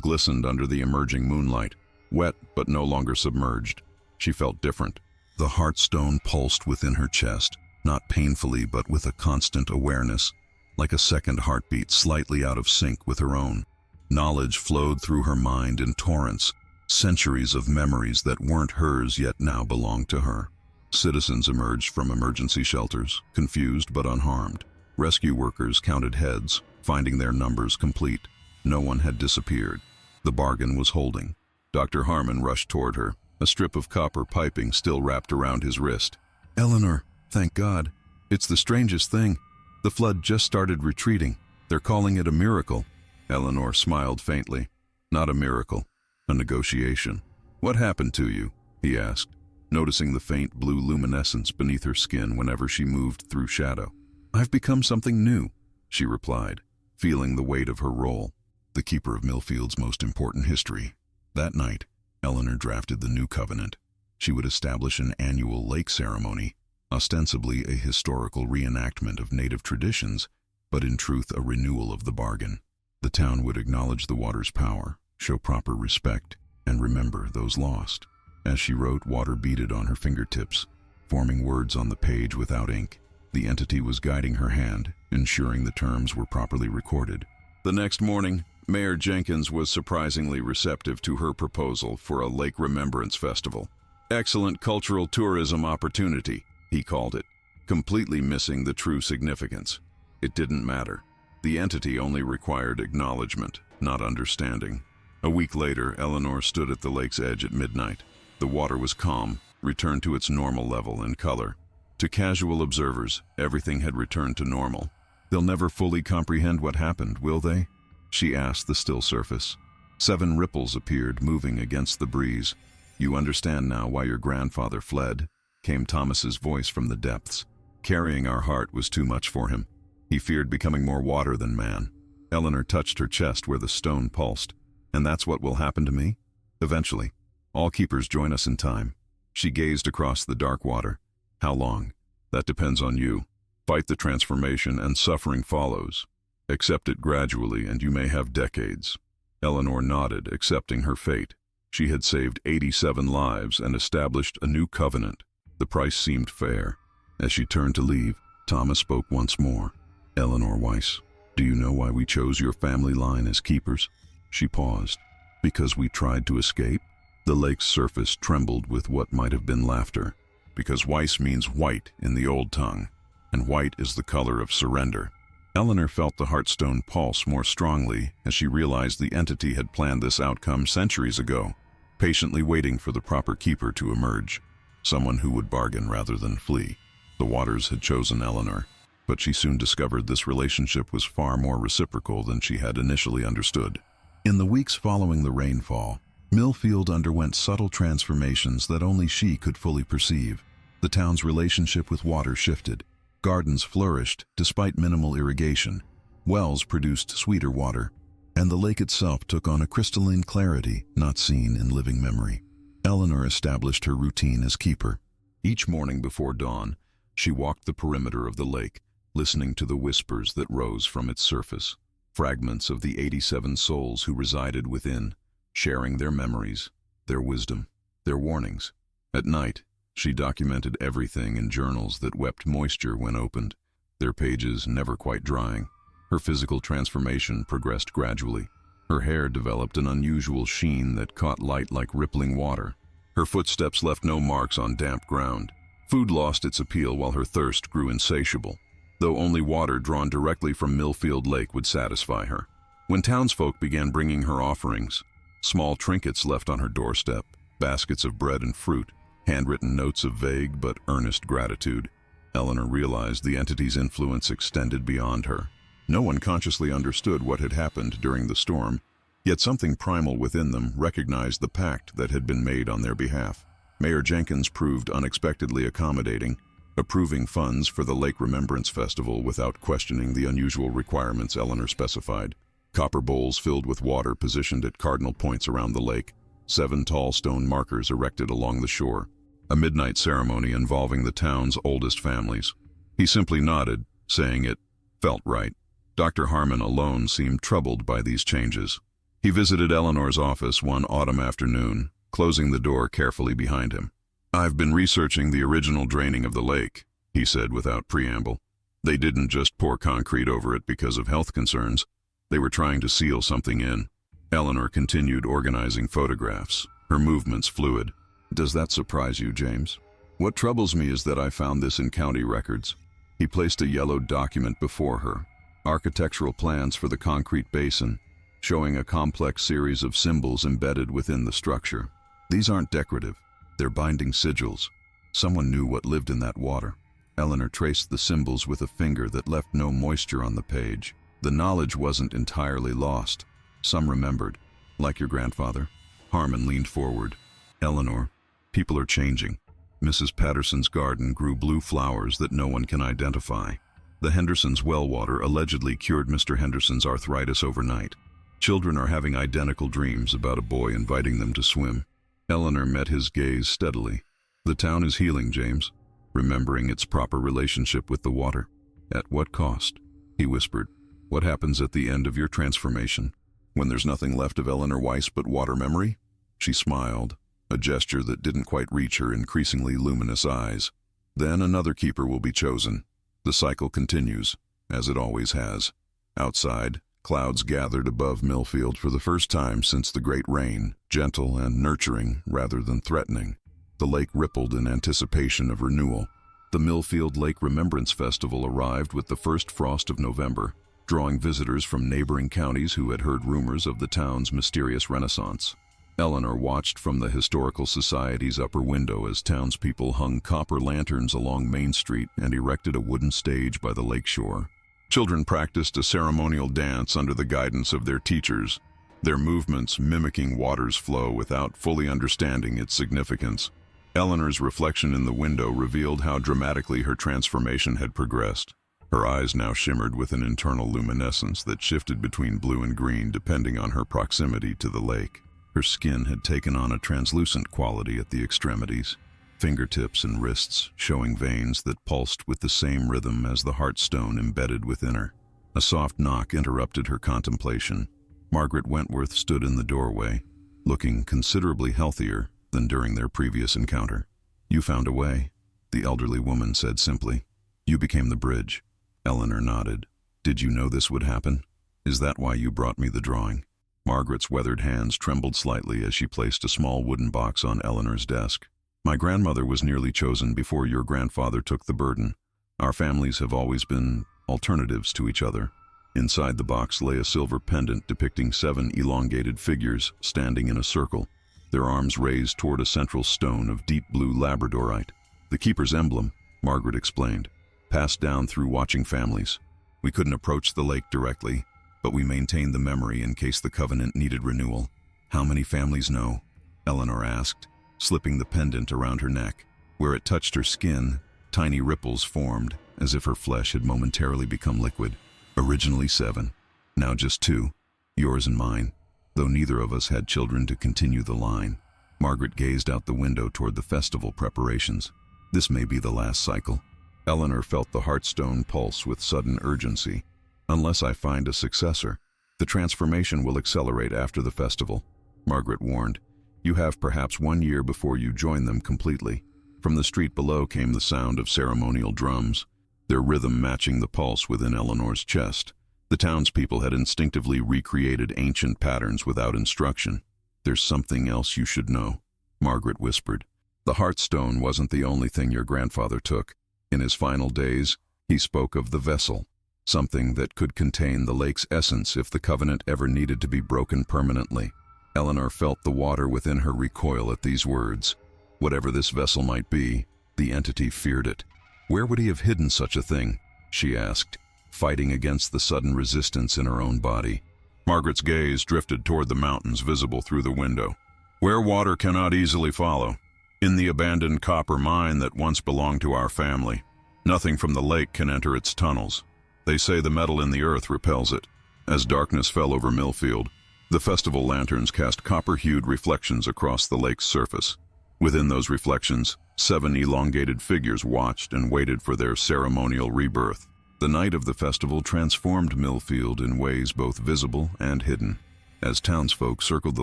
glistened under the emerging moonlight, wet but no longer submerged. She felt different. The heartstone pulsed within her chest, not painfully but with a constant awareness, like a second heartbeat slightly out of sync with her own. Knowledge flowed through her mind in torrents, centuries of memories that weren't hers yet now belonged to her. Citizens emerged from emergency shelters, confused but unharmed. Rescue workers counted heads, finding their numbers complete. No one had disappeared. The bargain was holding. Dr. Harmon rushed toward her, a strip of copper piping still wrapped around his wrist. "Eleanor, thank God. It's the strangest thing. The flood just started retreating. They're calling it a miracle." Eleanor smiled faintly. "Not a miracle, a negotiation." "What happened to you?" he asked, noticing the faint blue luminescence beneath her skin whenever she moved through shadow. "I've become something new," she replied, feeling the weight of her role, the keeper of Millfield's most important history. That night, Eleanor drafted the new covenant. She would establish an annual lake ceremony, ostensibly a historical reenactment of native traditions, but in truth a renewal of the bargain. The town would acknowledge the water's power, show proper respect, and remember those lost. As she wrote, water beaded on her fingertips, forming words on the page without ink. The entity was guiding her hand, ensuring the terms were properly recorded. The next morning, Mayor Jenkins was surprisingly receptive to her proposal for a Lake Remembrance Festival. "Excellent cultural tourism opportunity," he called it, completely missing the true significance. It didn't matter. The entity only required acknowledgement, not understanding. A week later, Eleanor stood at the lake's edge at midnight. The water was calm, returned to its normal level and color. To casual observers, everything had returned to normal. "They'll never fully comprehend what happened, will they?" she asked the still surface. 7 ripples appeared, moving against the breeze. "You understand now why your grandfather fled," came Thomas's voice from the depths. Carrying our heart was too much for him. He feared becoming more water than man. Eleanor touched her chest where the stone pulsed. "And that's what will happen to me? Eventually. All keepers join us in time." She gazed across the dark water. "How long? That depends on you. Fight the transformation and suffering follows. Accept it gradually and you may have decades." Eleanor nodded, accepting her fate. She had saved 87 lives and established a new covenant. The price seemed fair. As she turned to leave, Thomas spoke once more. "Eleanor Weiss, do you know why we chose your family line as keepers?" She paused. "Because we tried to escape?" The lake's surface trembled with what might have been laughter. "Because Weiss means white in the old tongue, and white is the color of surrender." Eleanor felt the heartstone pulse more strongly as she realized the entity had planned this outcome centuries ago, patiently waiting for the proper keeper to emerge, someone who would bargain rather than flee. The waters had chosen Eleanor, but she soon discovered this relationship was far more reciprocal than she had initially understood. In the weeks following the rainfall, Millfield underwent subtle transformations that only she could fully perceive. The town's relationship with water shifted. Gardens flourished despite minimal irrigation. Wells produced sweeter water, and the lake itself took on a crystalline clarity not seen in living memory. Eleanor established her routine as keeper. Each morning before dawn, she walked the perimeter of the lake, listening to the whispers that rose from its surface, fragments of the 87 souls who resided within, sharing their memories, their wisdom, their warnings. At night, she documented everything in journals that wept moisture when opened, their pages never quite drying. Her physical transformation progressed gradually. Her hair developed an unusual sheen that caught light like rippling water. Her footsteps left no marks on damp ground. Food lost its appeal while her thirst grew insatiable, though only water drawn directly from Millfield Lake would satisfy her. When townsfolk began bringing her offerings, small trinkets left on her doorstep, baskets of bread and fruit, handwritten notes of vague but earnest gratitude, Eleanor realized the entity's influence extended beyond her. No one consciously understood what had happened during the storm, yet something primal within them recognized the pact that had been made on their behalf. Mayor Jenkins proved unexpectedly accommodating, approving funds for the Lake Remembrance Festival without questioning the unusual requirements Eleanor specified. Copper bowls filled with water positioned at cardinal points around the lake, 7 tall stone markers erected along the shore. A midnight ceremony involving the town's oldest families. He simply nodded, saying it felt right. Dr. Harmon alone seemed troubled by these changes. He visited Eleanor's office one autumn afternoon, closing the door carefully behind him. "I've been researching the original draining of the lake," he said without preamble. "They didn't just pour concrete over it because of health concerns. They were trying to seal something in." Eleanor continued organizing photographs, her movements fluid. "Does that surprise you, James? What troubles me is that I found this in county records." He placed a yellow document before her, architectural plans for the concrete basin, showing a complex series of symbols embedded within the structure. "These aren't decorative, they're binding sigils. Someone knew what lived in that water." Eleanor traced the symbols with a finger that left no moisture on the page. The knowledge wasn't entirely lost. Some remembered, like your grandfather. Harmon leaned forward. "Eleanor, people are changing. Mrs. Patterson's garden grew blue flowers that no one can identify. The Hendersons' well water allegedly cured Mr. Henderson's arthritis overnight. Children are having identical dreams about a boy inviting them to swim." Eleanor met his gaze steadily. "The town is healing, James, remembering its proper relationship with the water." "At what cost?" he whispered. "What happens at the end of your transformation, when there's nothing left of Eleanor Weiss but water memory?" She smiled, a gesture that didn't quite reach her increasingly luminous eyes. "Then another keeper will be chosen. The cycle continues, as it always has." Outside, clouds gathered above Millfield for the first time since the great rain, gentle and nurturing rather than threatening. The lake rippled in anticipation of renewal. The Millfield Lake Remembrance Festival arrived with the first frost of November, drawing visitors from neighboring counties who had heard rumors of the town's mysterious renaissance. Eleanor watched from the Historical Society's upper window as townspeople hung copper lanterns along Main Street and erected a wooden stage by the lakeshore. Children practiced a ceremonial dance under the guidance of their teachers, their movements mimicking water's flow without fully understanding its significance. Eleanor's reflection in the window revealed how dramatically her transformation had progressed. Her eyes now shimmered with an internal luminescence that shifted between blue and green depending on her proximity to the lake. Her skin had taken on a translucent quality at the extremities, fingertips and wrists showing veins that pulsed with the same rhythm as the heartstone embedded within her. A soft knock interrupted her contemplation. Margaret Wentworth stood in the doorway, looking considerably healthier than during their previous encounter. "You found a way," the elderly woman said simply. "You became the bridge." Eleanor nodded. "Did you know this would happen? Is that why you brought me the drawing?" Margaret's weathered hands trembled slightly as she placed a small wooden box on Eleanor's desk. "My grandmother was nearly chosen before your grandfather took the burden. Our families have always been alternatives to each other." Inside the box lay a silver pendant depicting 7 elongated figures standing in a circle, their arms raised toward a central stone of deep blue labradorite. "The keeper's emblem," Margaret explained, "passed down through watching families. We couldn't approach the lake directly, but we maintained the memory in case the covenant needed renewal." "How many families know?" Eleanor asked, slipping the pendant around her neck. Where it touched her skin, tiny ripples formed, as if her flesh had momentarily become liquid. "Originally 7, now just 2, yours and mine, though neither of us had children to continue the line." Margaret gazed out the window toward the festival preparations. "This may be the last cycle." Eleanor felt the heartstone pulse with sudden urgency. "Unless I find a successor, the transformation will accelerate after the festival," Margaret warned. "You have perhaps 1 year before you join them completely." From the street below came the sound of ceremonial drums, their rhythm matching the pulse within Eleanor's chest. The townspeople had instinctively recreated ancient patterns without instruction. "There's something else you should know," Margaret whispered. "The Heartstone wasn't the only thing your grandfather took. In his final days, he spoke of the vessel, something that could contain the lake's essence if the covenant ever needed to be broken permanently." Eleanor felt the water within her recoil at these words. Whatever this vessel might be, the entity feared it. Where would he have hidden such a thing, she asked, fighting against the sudden resistance in her own body. Margaret's gaze drifted toward the mountains visible through the window. "Where water cannot easily follow. In the abandoned copper mine that once belonged to our family. Nothing from the lake can enter its tunnels. They say the metal in the earth repels it." As darkness fell over Millfield, the festival lanterns cast copper-hued reflections across the lake's surface. Within those reflections, 7 elongated figures watched and waited for their ceremonial rebirth. The night of the festival transformed Millfield in ways both visible and hidden. As townsfolk circled the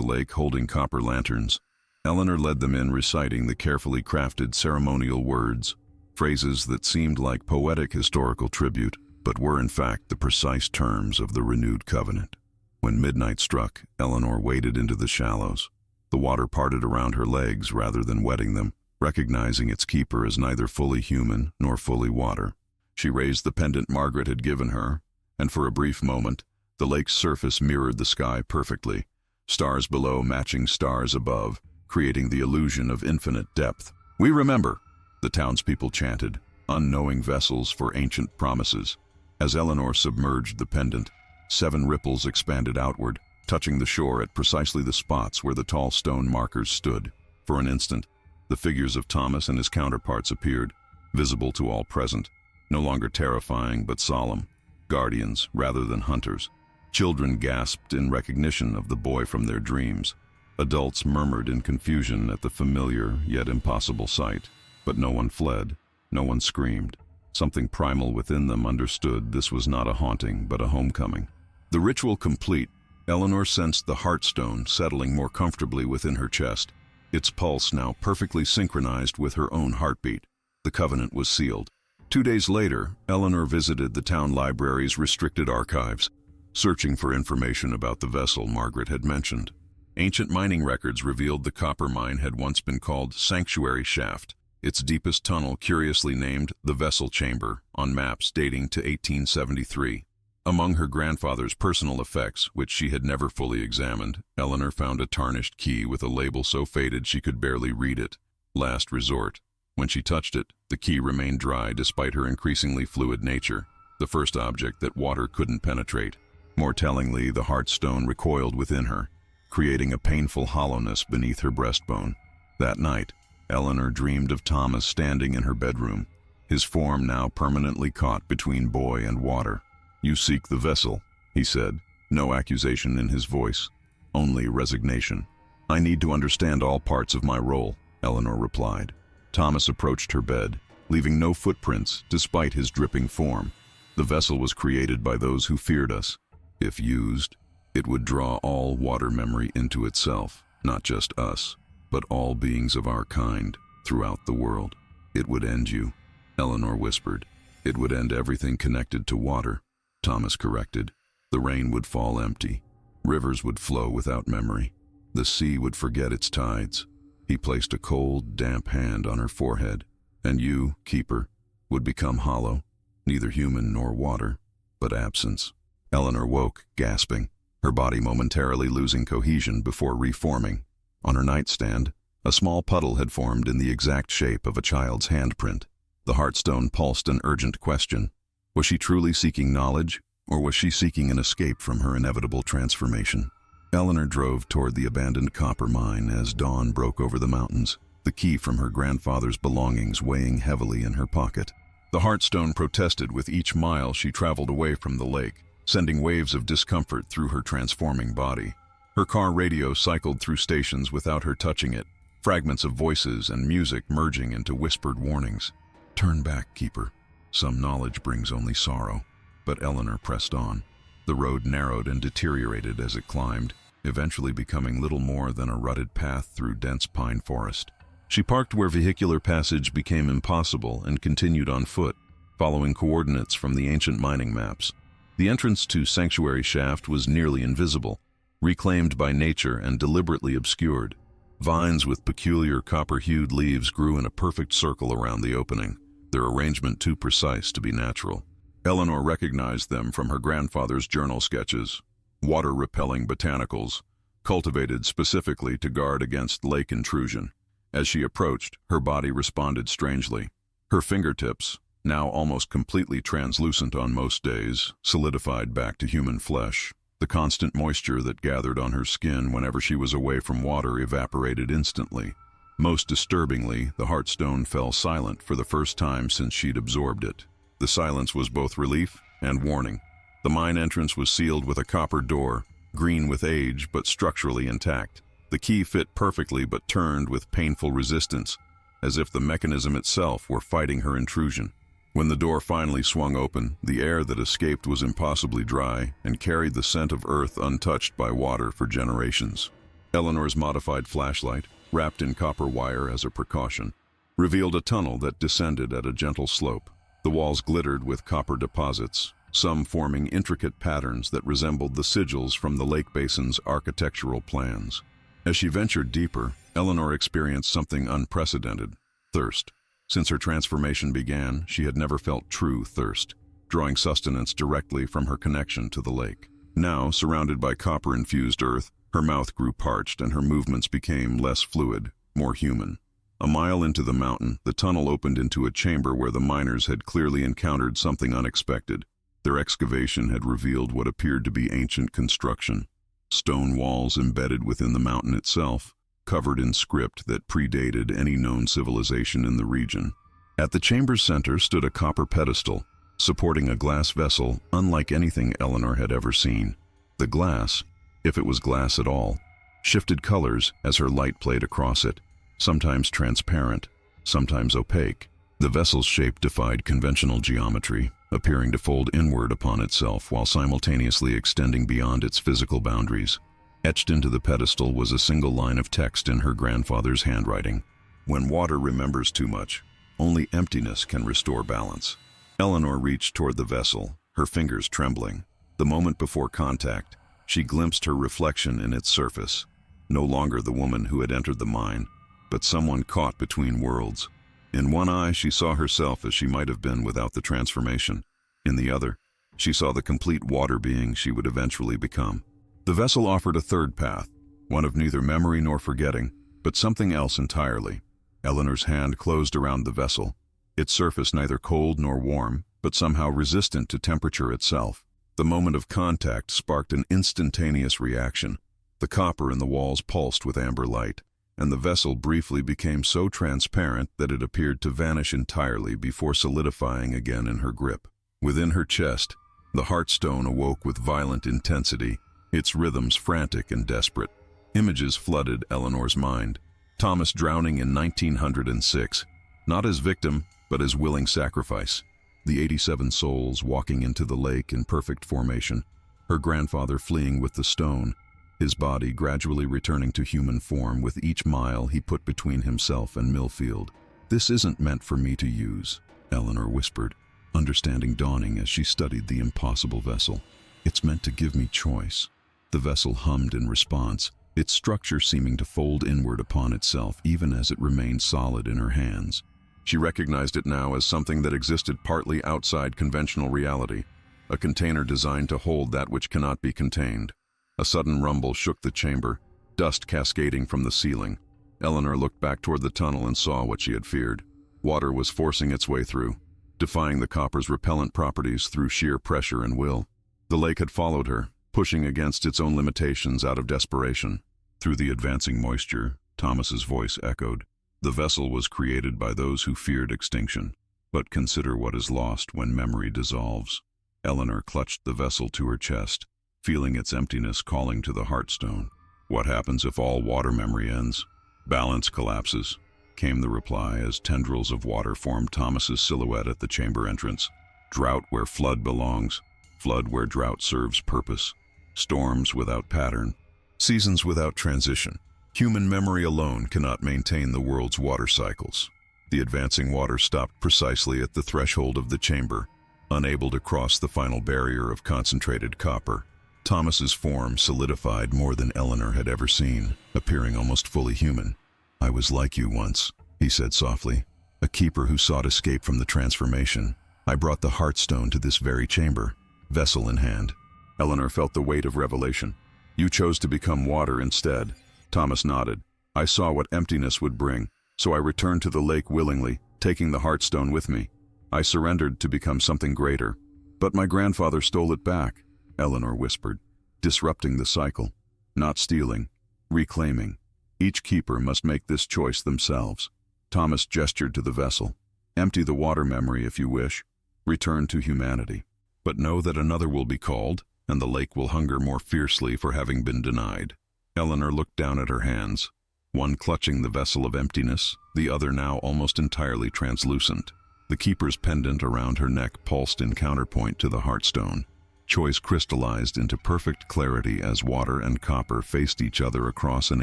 lake holding copper lanterns, Eleanor led them in reciting the carefully crafted ceremonial words, phrases that seemed like poetic historical tribute, but were in fact the precise terms of the renewed covenant. When midnight struck, Eleanor waded into the shallows. The water parted around her legs rather than wetting them, recognizing its keeper as neither fully human nor fully water. She raised the pendant Margaret had given her, and for a brief moment, the lake's surface mirrored the sky perfectly, stars below matching stars above, creating the illusion of infinite depth. "We remember," the townspeople chanted, unknowing vessels for ancient promises. As Eleanor submerged the pendant, 7 ripples expanded outward, touching the shore at precisely the spots where the tall stone markers stood. For an instant, the figures of Thomas and his counterparts appeared, visible to all present, no longer terrifying but solemn, guardians rather than hunters. Children gasped in recognition of the boy from their dreams. Adults murmured in confusion at the familiar yet impossible sight. But no one fled, no one screamed. Something primal within them understood this was not a haunting but a homecoming. The ritual complete, Eleanor sensed the heartstone settling more comfortably within her chest, its pulse now perfectly synchronized with her own heartbeat. The covenant was sealed. 2 days later, Eleanor visited the town library's restricted archives, searching for information about the vessel Margaret had mentioned. Ancient mining records revealed the copper mine had once been called Sanctuary Shaft, its deepest tunnel curiously named the Vessel Chamber on maps dating to 1873. Among her grandfather's personal effects, which she had never fully examined, Eleanor found a tarnished key with a label so faded she could barely read it. Last resort. When she touched it, the key remained dry despite her increasingly fluid nature, the first object that water couldn't penetrate. More tellingly, the heartstone recoiled within her, creating a painful hollowness beneath her breastbone. That night, Eleanor dreamed of Thomas standing in her bedroom, his form now permanently caught between boy and water. "You seek the vessel," he said, no accusation in his voice, only resignation. "I need to understand all parts of my role," Eleanor replied. Thomas approached her bed, leaving no footprints despite his dripping form. "The vessel was created by those who feared us. If used, it would draw all water memory into itself, not just us, but all beings of our kind throughout the world. It would end you," Eleanor whispered. "It would end everything connected to water," Thomas corrected. "The rain would fall empty. Rivers would flow without memory. The sea would forget its tides." He placed a cold, damp hand on her forehead. "And you, keeper, would become hollow, neither human nor water, but absence." Eleanor woke, gasping, her body momentarily losing cohesion before reforming. On her nightstand, a small puddle had formed in the exact shape of a child's handprint. The heartstone pulsed an urgent question. Was she truly seeking knowledge, or was she seeking an escape from her inevitable transformation? Eleanor drove toward the abandoned copper mine as dawn broke over the mountains, the key from her grandfather's belongings weighing heavily in her pocket. The heartstone protested with each mile she traveled away from the lake, sending waves of discomfort through her transforming body. Her car radio cycled through stations without her touching it, fragments of voices and music merging into whispered warnings. "Turn back, keeper. Some knowledge brings only sorrow." But Eleanor pressed on. The road narrowed and deteriorated as it climbed, eventually becoming little more than a rutted path through dense pine forest. She parked where vehicular passage became impossible and continued on foot, following coordinates from the ancient mining maps. The entrance to Sanctuary Shaft was nearly invisible, reclaimed by nature and deliberately obscured. Vines with peculiar copper-hued leaves grew in a perfect circle around the opening, their arrangement too precise to be natural. Eleanor recognized them from her grandfather's journal sketches, water-repelling botanicals, cultivated specifically to guard against lake intrusion. As she approached, her body responded strangely. Her fingertips, now almost completely translucent on most days, solidified back to human flesh. The constant moisture that gathered on her skin whenever she was away from water evaporated instantly. Most disturbingly, the heartstone fell silent for the first time since she'd absorbed it. The silence was both relief and warning. The mine entrance was sealed with a copper door, green with age but structurally intact. The key fit perfectly but turned with painful resistance, as if the mechanism itself were fighting her intrusion. When the door finally swung open, the air that escaped was impossibly dry and carried the scent of earth untouched by water for generations. Eleanor's modified flashlight, wrapped in copper wire as a precaution, revealed a tunnel that descended at a gentle slope. The walls glittered with copper deposits, some forming intricate patterns that resembled the sigils from the lake basin's architectural plans. As she ventured deeper, Eleanor experienced something unprecedented: thirst. Since her transformation began, she had never felt true thirst, drawing sustenance directly from her connection to the lake. Now, surrounded by copper-infused earth, her mouth grew parched and her movements became less fluid, more human. A mile into the mountain, the tunnel opened into a chamber where the miners had clearly encountered something unexpected. Their excavation had revealed what appeared to be ancient construction. Stone walls embedded within the mountain itself, covered in script that predated any known civilization in the region. At the chamber's center stood a copper pedestal, supporting a glass vessel unlike anything Eleanor had ever seen. The glass, if it was glass at all, shifted colors as her light played across it, sometimes transparent, sometimes opaque. The vessel's shape defied conventional geometry, appearing to fold inward upon itself while simultaneously extending beyond its physical boundaries. Etched into the pedestal was a single line of text in her grandfather's handwriting. "When water remembers too much, only emptiness can restore balance." Eleanor reached toward the vessel, her fingers trembling. The moment before contact, she glimpsed her reflection in its surface. No longer the woman who had entered the mine, but someone caught between worlds. In one eye, she saw herself as she might have been without the transformation. In the other, she saw the complete water being she would eventually become. The vessel offered a third path, one of neither memory nor forgetting, but something else entirely. Eleanor's hand closed around the vessel, its surface neither cold nor warm, but somehow resistant to temperature itself. The moment of contact sparked an instantaneous reaction. The copper in the walls pulsed with amber light, and the vessel briefly became so transparent that it appeared to vanish entirely before solidifying again in her grip. Within her chest, the heartstone awoke with violent intensity, its rhythms frantic and desperate. Images flooded Eleanor's mind. Thomas drowning in 1906, not as victim, but as willing sacrifice. The 87 souls walking into the lake in perfect formation. Her grandfather fleeing with the stone, his body gradually returning to human form with each mile he put between himself and Millfield. "This isn't meant for me to use," Eleanor whispered, understanding dawning as she studied the impossible vessel. "It's meant to give me choice." The vessel hummed in response, its structure seeming to fold inward upon itself even as it remained solid in her hands. She recognized it now as something that existed partly outside conventional reality, a container designed to hold that which cannot be contained. A sudden rumble shook the chamber, dust cascading from the ceiling. Eleanor looked back toward the tunnel and saw what she had feared. Water was forcing its way through, defying the copper's repellent properties through sheer pressure and will. The lake had followed her, pushing against its own limitations out of desperation. Through the advancing moisture, Thomas's voice echoed. "The vessel was created by those who feared extinction, but consider what is lost when memory dissolves." Eleanor clutched the vessel to her chest, feeling its emptiness calling to the heartstone. "What happens if all water memory ends?" "Balance collapses," came the reply as tendrils of water formed Thomas's silhouette at the chamber entrance. "Drought where flood belongs, flood where drought serves purpose. Storms without pattern, seasons without transition. Human memory alone cannot maintain the world's water cycles." The advancing water stopped precisely at the threshold of the chamber, unable to cross the final barrier of concentrated copper. Thomas's form solidified more than Eleanor had ever seen, appearing almost fully human. "I was like you once," he said softly, "a keeper who sought escape from the transformation. I brought the heartstone to this very chamber, vessel in hand." Eleanor felt the weight of revelation. "You chose to become water instead." Thomas nodded. "I saw what emptiness would bring, so I returned to the lake willingly, taking the heartstone with me. I surrendered to become something greater. But my grandfather stole it back," Eleanor whispered, "disrupting the cycle. Not stealing, reclaiming. Each keeper must make this choice themselves." Thomas gestured to the vessel. "Empty the water memory if you wish. Return to humanity. But know that another will be called, and the lake will hunger more fiercely for having been denied." Eleanor looked down at her hands, one clutching the vessel of emptiness, the other now almost entirely translucent. The keeper's pendant around her neck pulsed in counterpoint to the heartstone. Choice crystallized into perfect clarity as water and copper faced each other across an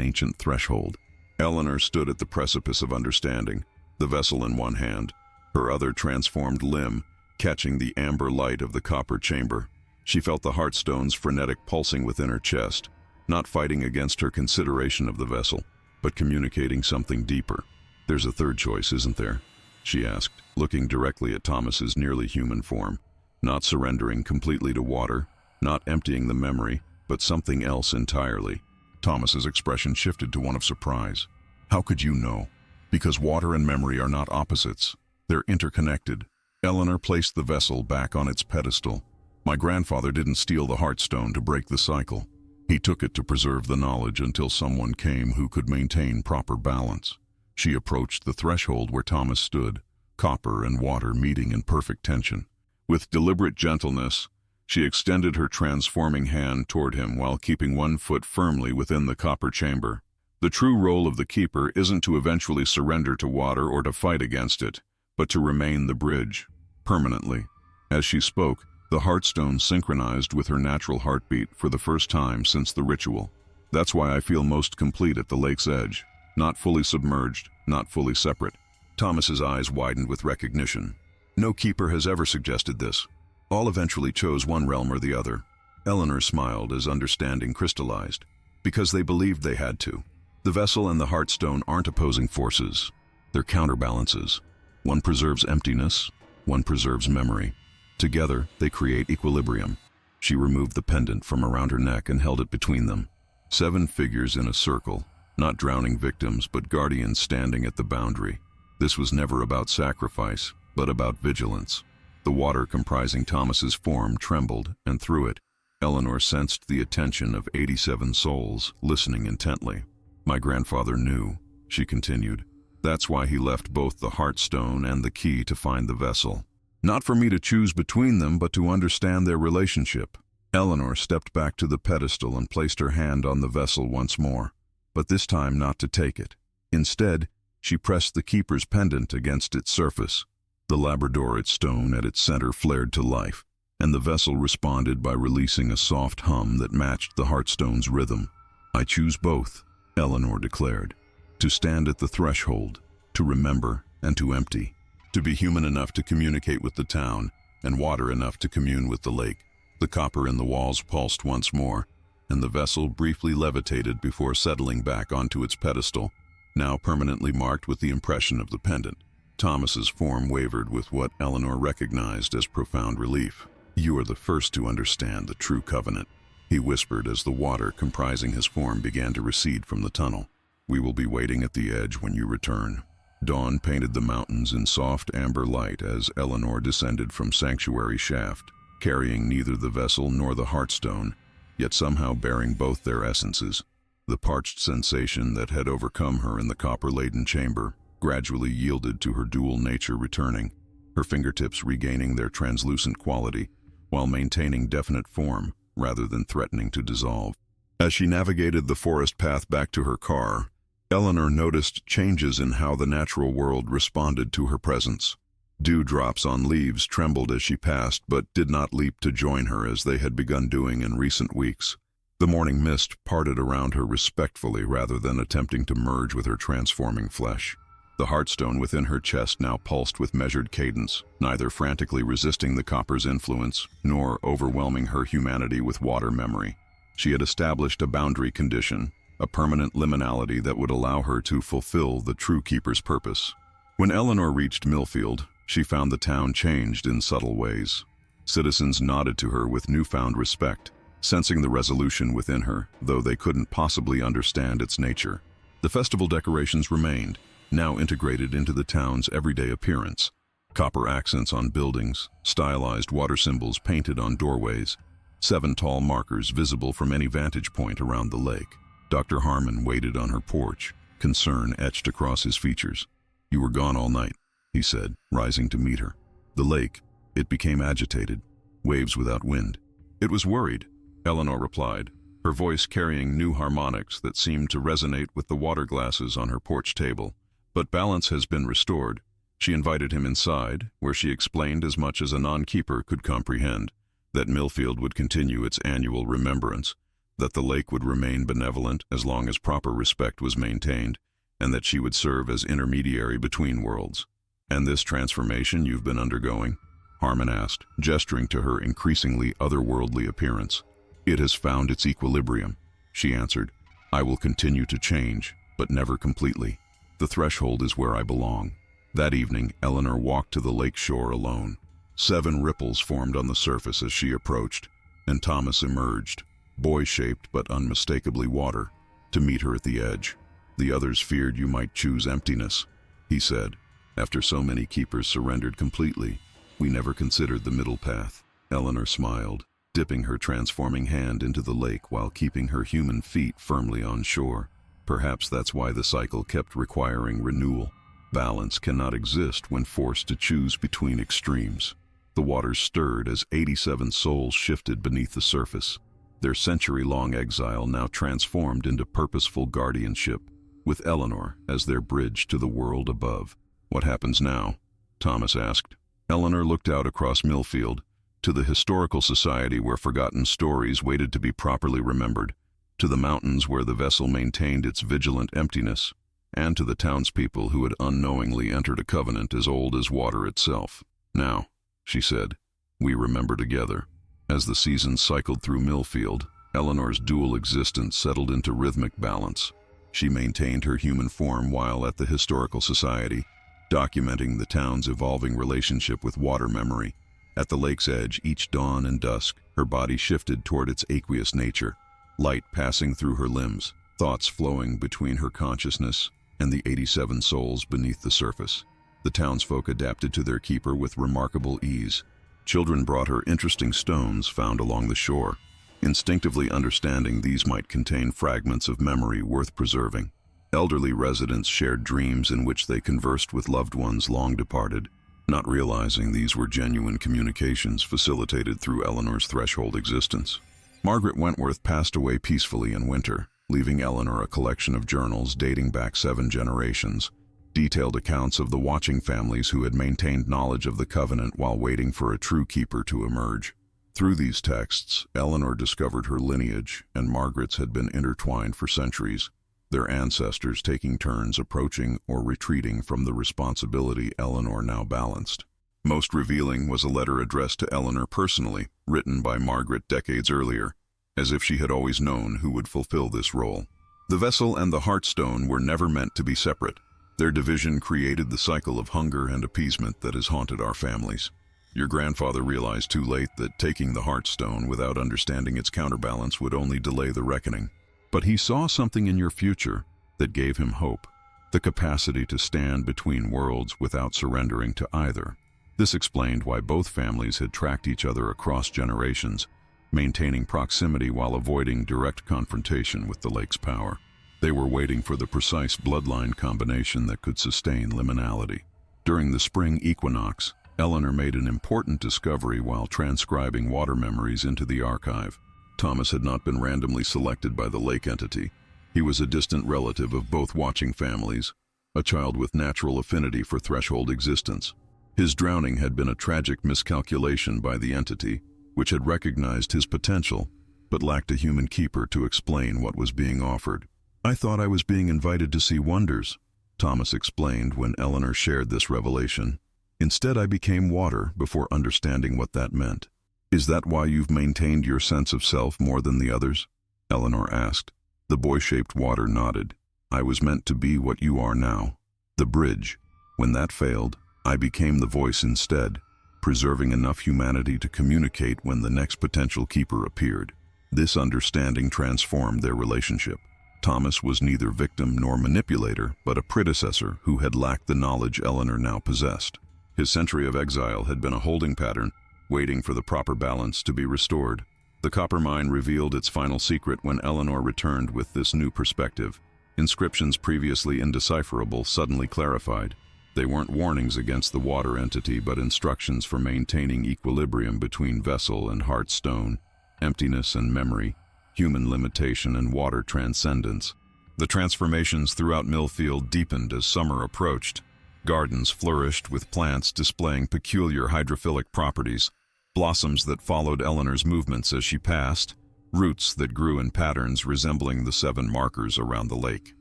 ancient threshold. Eleanor stood at the precipice of understanding, the vessel in one hand, her other transformed limb catching the amber light of the copper chamber. She felt the heartstone's frenetic pulsing within her chest, not fighting against her consideration of the vessel, but communicating something deeper. "There's a third choice, isn't there?" she asked, looking directly at Thomas's nearly human form. "Not surrendering completely to water, not emptying the memory, but something else entirely." Thomas's expression shifted to one of surprise. "How could you know?" "Because water and memory are not opposites. They're interconnected." Eleanor placed the vessel back on its pedestal. "My grandfather didn't steal the heartstone to break the cycle. He took it to preserve the knowledge until someone came who could maintain proper balance." She approached the threshold where Thomas stood, copper and water meeting in perfect tension. With deliberate gentleness, she extended her transforming hand toward him while keeping one foot firmly within the copper chamber. "The true role of the keeper isn't to eventually surrender to water or to fight against it, but to remain the bridge, permanently." As she spoke, the heartstone synchronized with her natural heartbeat for the first time since the ritual. "That's why I feel most complete at the lake's edge. Not fully submerged, not fully separate." Thomas's eyes widened with recognition. "No keeper has ever suggested this. All eventually chose one realm or the other." Eleanor smiled as understanding crystallized. "Because they believed they had to. The vessel and the heartstone aren't opposing forces. They're counterbalances. One preserves emptiness, one preserves memory. Together, they create equilibrium." She removed the pendant from around her neck and held it between them. 7 figures in a circle, not drowning victims, but guardians standing at the boundary. This was never about sacrifice, but about vigilance. The water comprising Thomas's form trembled, and through it, Eleanor sensed the attention of 87 souls, listening intently. "My grandfather knew," she continued. "That's why he left both the Heartstone and the key to find the vessel. Not for me to choose between them, but to understand their relationship." Eleanor stepped back to the pedestal and placed her hand on the vessel once more, but this time not to take it. Instead, she pressed the keeper's pendant against its surface. The labradorit stone at its center flared to life, and the vessel responded by releasing a soft hum that matched the Heartstone's rhythm. "I choose both," Eleanor declared. "To stand at the threshold, to remember and to empty, to be human enough to communicate with the town, and water enough to commune with the lake." The copper in the walls pulsed once more, and the vessel briefly levitated before settling back onto its pedestal, now permanently marked with the impression of the pendant. Thomas's form wavered with what Eleanor recognized as profound relief. "You are the first to understand the true covenant," he whispered as the water comprising his form began to recede from the tunnel. "We will be waiting at the edge when you return." Dawn painted the mountains in soft amber light as Eleanor descended from Sanctuary Shaft, carrying neither the vessel nor the Heartstone, yet somehow bearing both their essences. The parched sensation that had overcome her in the copper-laden chamber gradually yielded to her dual nature returning, her fingertips regaining their translucent quality while maintaining definite form rather than threatening to dissolve. As she navigated the forest path back to her car, Eleanor noticed changes in how the natural world responded to her presence. Dewdrops on leaves trembled as she passed, but did not leap to join her as they had begun doing in recent weeks. The morning mist parted around her respectfully rather than attempting to merge with her transforming flesh. The Heartstone within her chest now pulsed with measured cadence, neither frantically resisting the copper's influence, nor overwhelming her humanity with water memory. She had established a boundary condition, a permanent liminality that would allow her to fulfill the true keeper's purpose. When Eleanor reached Millfield, she found the town changed in subtle ways. Citizens nodded to her with newfound respect, sensing the resolution within her, though they couldn't possibly understand its nature. The festival decorations remained, now integrated into the town's everyday appearance. Copper accents on buildings, stylized water symbols painted on doorways, 7 tall markers visible from any vantage point around the lake. Dr. Harmon waited on her porch, concern etched across his features. "You were gone all night," he said, rising to meet her. The lake, it became agitated, waves without wind. "It was worried," Eleanor replied, her voice carrying new harmonics that seemed to resonate with the water glasses on her porch table. "But balance has been restored." She invited him inside, where she explained as much as a non-keeper could comprehend, that Millfield would continue its annual remembrance, that the lake would remain benevolent as long as proper respect was maintained, and that she would serve as intermediary between worlds. "And this transformation you've been undergoing?" Harmon asked, gesturing to her increasingly otherworldly appearance. "It has found its equilibrium," she answered. "I will continue to change, but never completely. The threshold is where I belong." That evening, Eleanor walked to the lake shore alone. 7 ripples formed on the surface as she approached, and Thomas emerged, boy-shaped but unmistakably water, to meet her at the edge. "The others feared you might choose emptiness," he said. "After so many keepers surrendered completely, we never considered the middle path." Eleanor smiled, dipping her transforming hand into the lake while keeping her human feet firmly on shore. Perhaps that's why the cycle kept requiring renewal. Balance cannot exist when forced to choose between extremes. The waters stirred as 87 souls shifted beneath the surface, their century-long exile now transformed into purposeful guardianship, with Eleanor as their bridge to the world above. "What happens now?" Thomas asked. Eleanor looked out across Millfield, to the historical society where forgotten stories waited to be properly remembered, to the mountains where the vessel maintained its vigilant emptiness, and to the townspeople who had unknowingly entered a covenant as old as water itself. "Now," she said, "we remember together." As the seasons cycled through Millfield, Eleanor's dual existence settled into rhythmic balance. She maintained her human form while at the historical society, documenting the town's evolving relationship with water memory. At the lake's edge, each dawn and dusk, her body shifted toward its aqueous nature, light passing through her limbs, thoughts flowing between her consciousness and the 87 souls beneath the surface. The townsfolk adapted to their keeper with remarkable ease, Children brought her interesting stones found along the shore, instinctively understanding these might contain fragments of memory worth preserving. Elderly residents shared dreams in which they conversed with loved ones long departed, not realizing these were genuine communications facilitated through Eleanor's threshold existence. Margaret Wentworth passed away peacefully in winter, leaving Eleanor a collection of journals dating back 7 generations, detailed accounts of the watching families who had maintained knowledge of the covenant while waiting for a true keeper to emerge. Through these texts, Eleanor discovered her lineage, and Margaret's had been intertwined for centuries, their ancestors taking turns approaching or retreating from the responsibility Eleanor now balanced. Most revealing was a letter addressed to Eleanor personally, written by Margaret decades earlier, as if she had always known who would fulfill this role. The vessel and the heartstone were never meant to be separate. Their division created the cycle of hunger and appeasement that has haunted our families. Your grandfather realized too late that taking the heartstone without understanding its counterbalance would only delay the reckoning. But he saw something in your future that gave him hope, the capacity to stand between worlds without surrendering to either. This explained why both families had tracked each other across generations, maintaining proximity while avoiding direct confrontation with the lake's power. They were waiting for the precise bloodline combination that could sustain liminality. During the spring equinox, Eleanor made an important discovery while transcribing water memories into the archive. Thomas had not been randomly selected by the lake entity. He was a distant relative of both watching families, a child with natural affinity for threshold existence. His drowning had been a tragic miscalculation by the entity, which had recognized his potential, but lacked a human keeper to explain what was being offered. "I thought I was being invited to see wonders," Thomas explained when Eleanor shared this revelation. "Instead, I became water before understanding what that meant." "Is that why you've maintained your sense of self more than the others?" Eleanor asked. The boy-shaped water nodded. "I was meant to be what you are now. The bridge. When that failed, I became the voice instead, preserving enough humanity to communicate when the next potential keeper appeared." This understanding transformed their relationship. Thomas was neither victim nor manipulator, but a predecessor who had lacked the knowledge Eleanor now possessed. His century of exile had been a holding pattern, waiting for the proper balance to be restored. The copper mine revealed its final secret when Eleanor returned with this new perspective. Inscriptions previously indecipherable suddenly clarified. They weren't warnings against the water entity, but instructions for maintaining equilibrium between vessel and heartstone, emptiness and memory, human limitation and water transcendence. The transformations throughout Millfield deepened as summer approached. Gardens flourished with plants displaying peculiar hydrophilic properties, blossoms that followed Eleanor's movements as she passed, roots that grew in patterns resembling the 7 markers around the lake.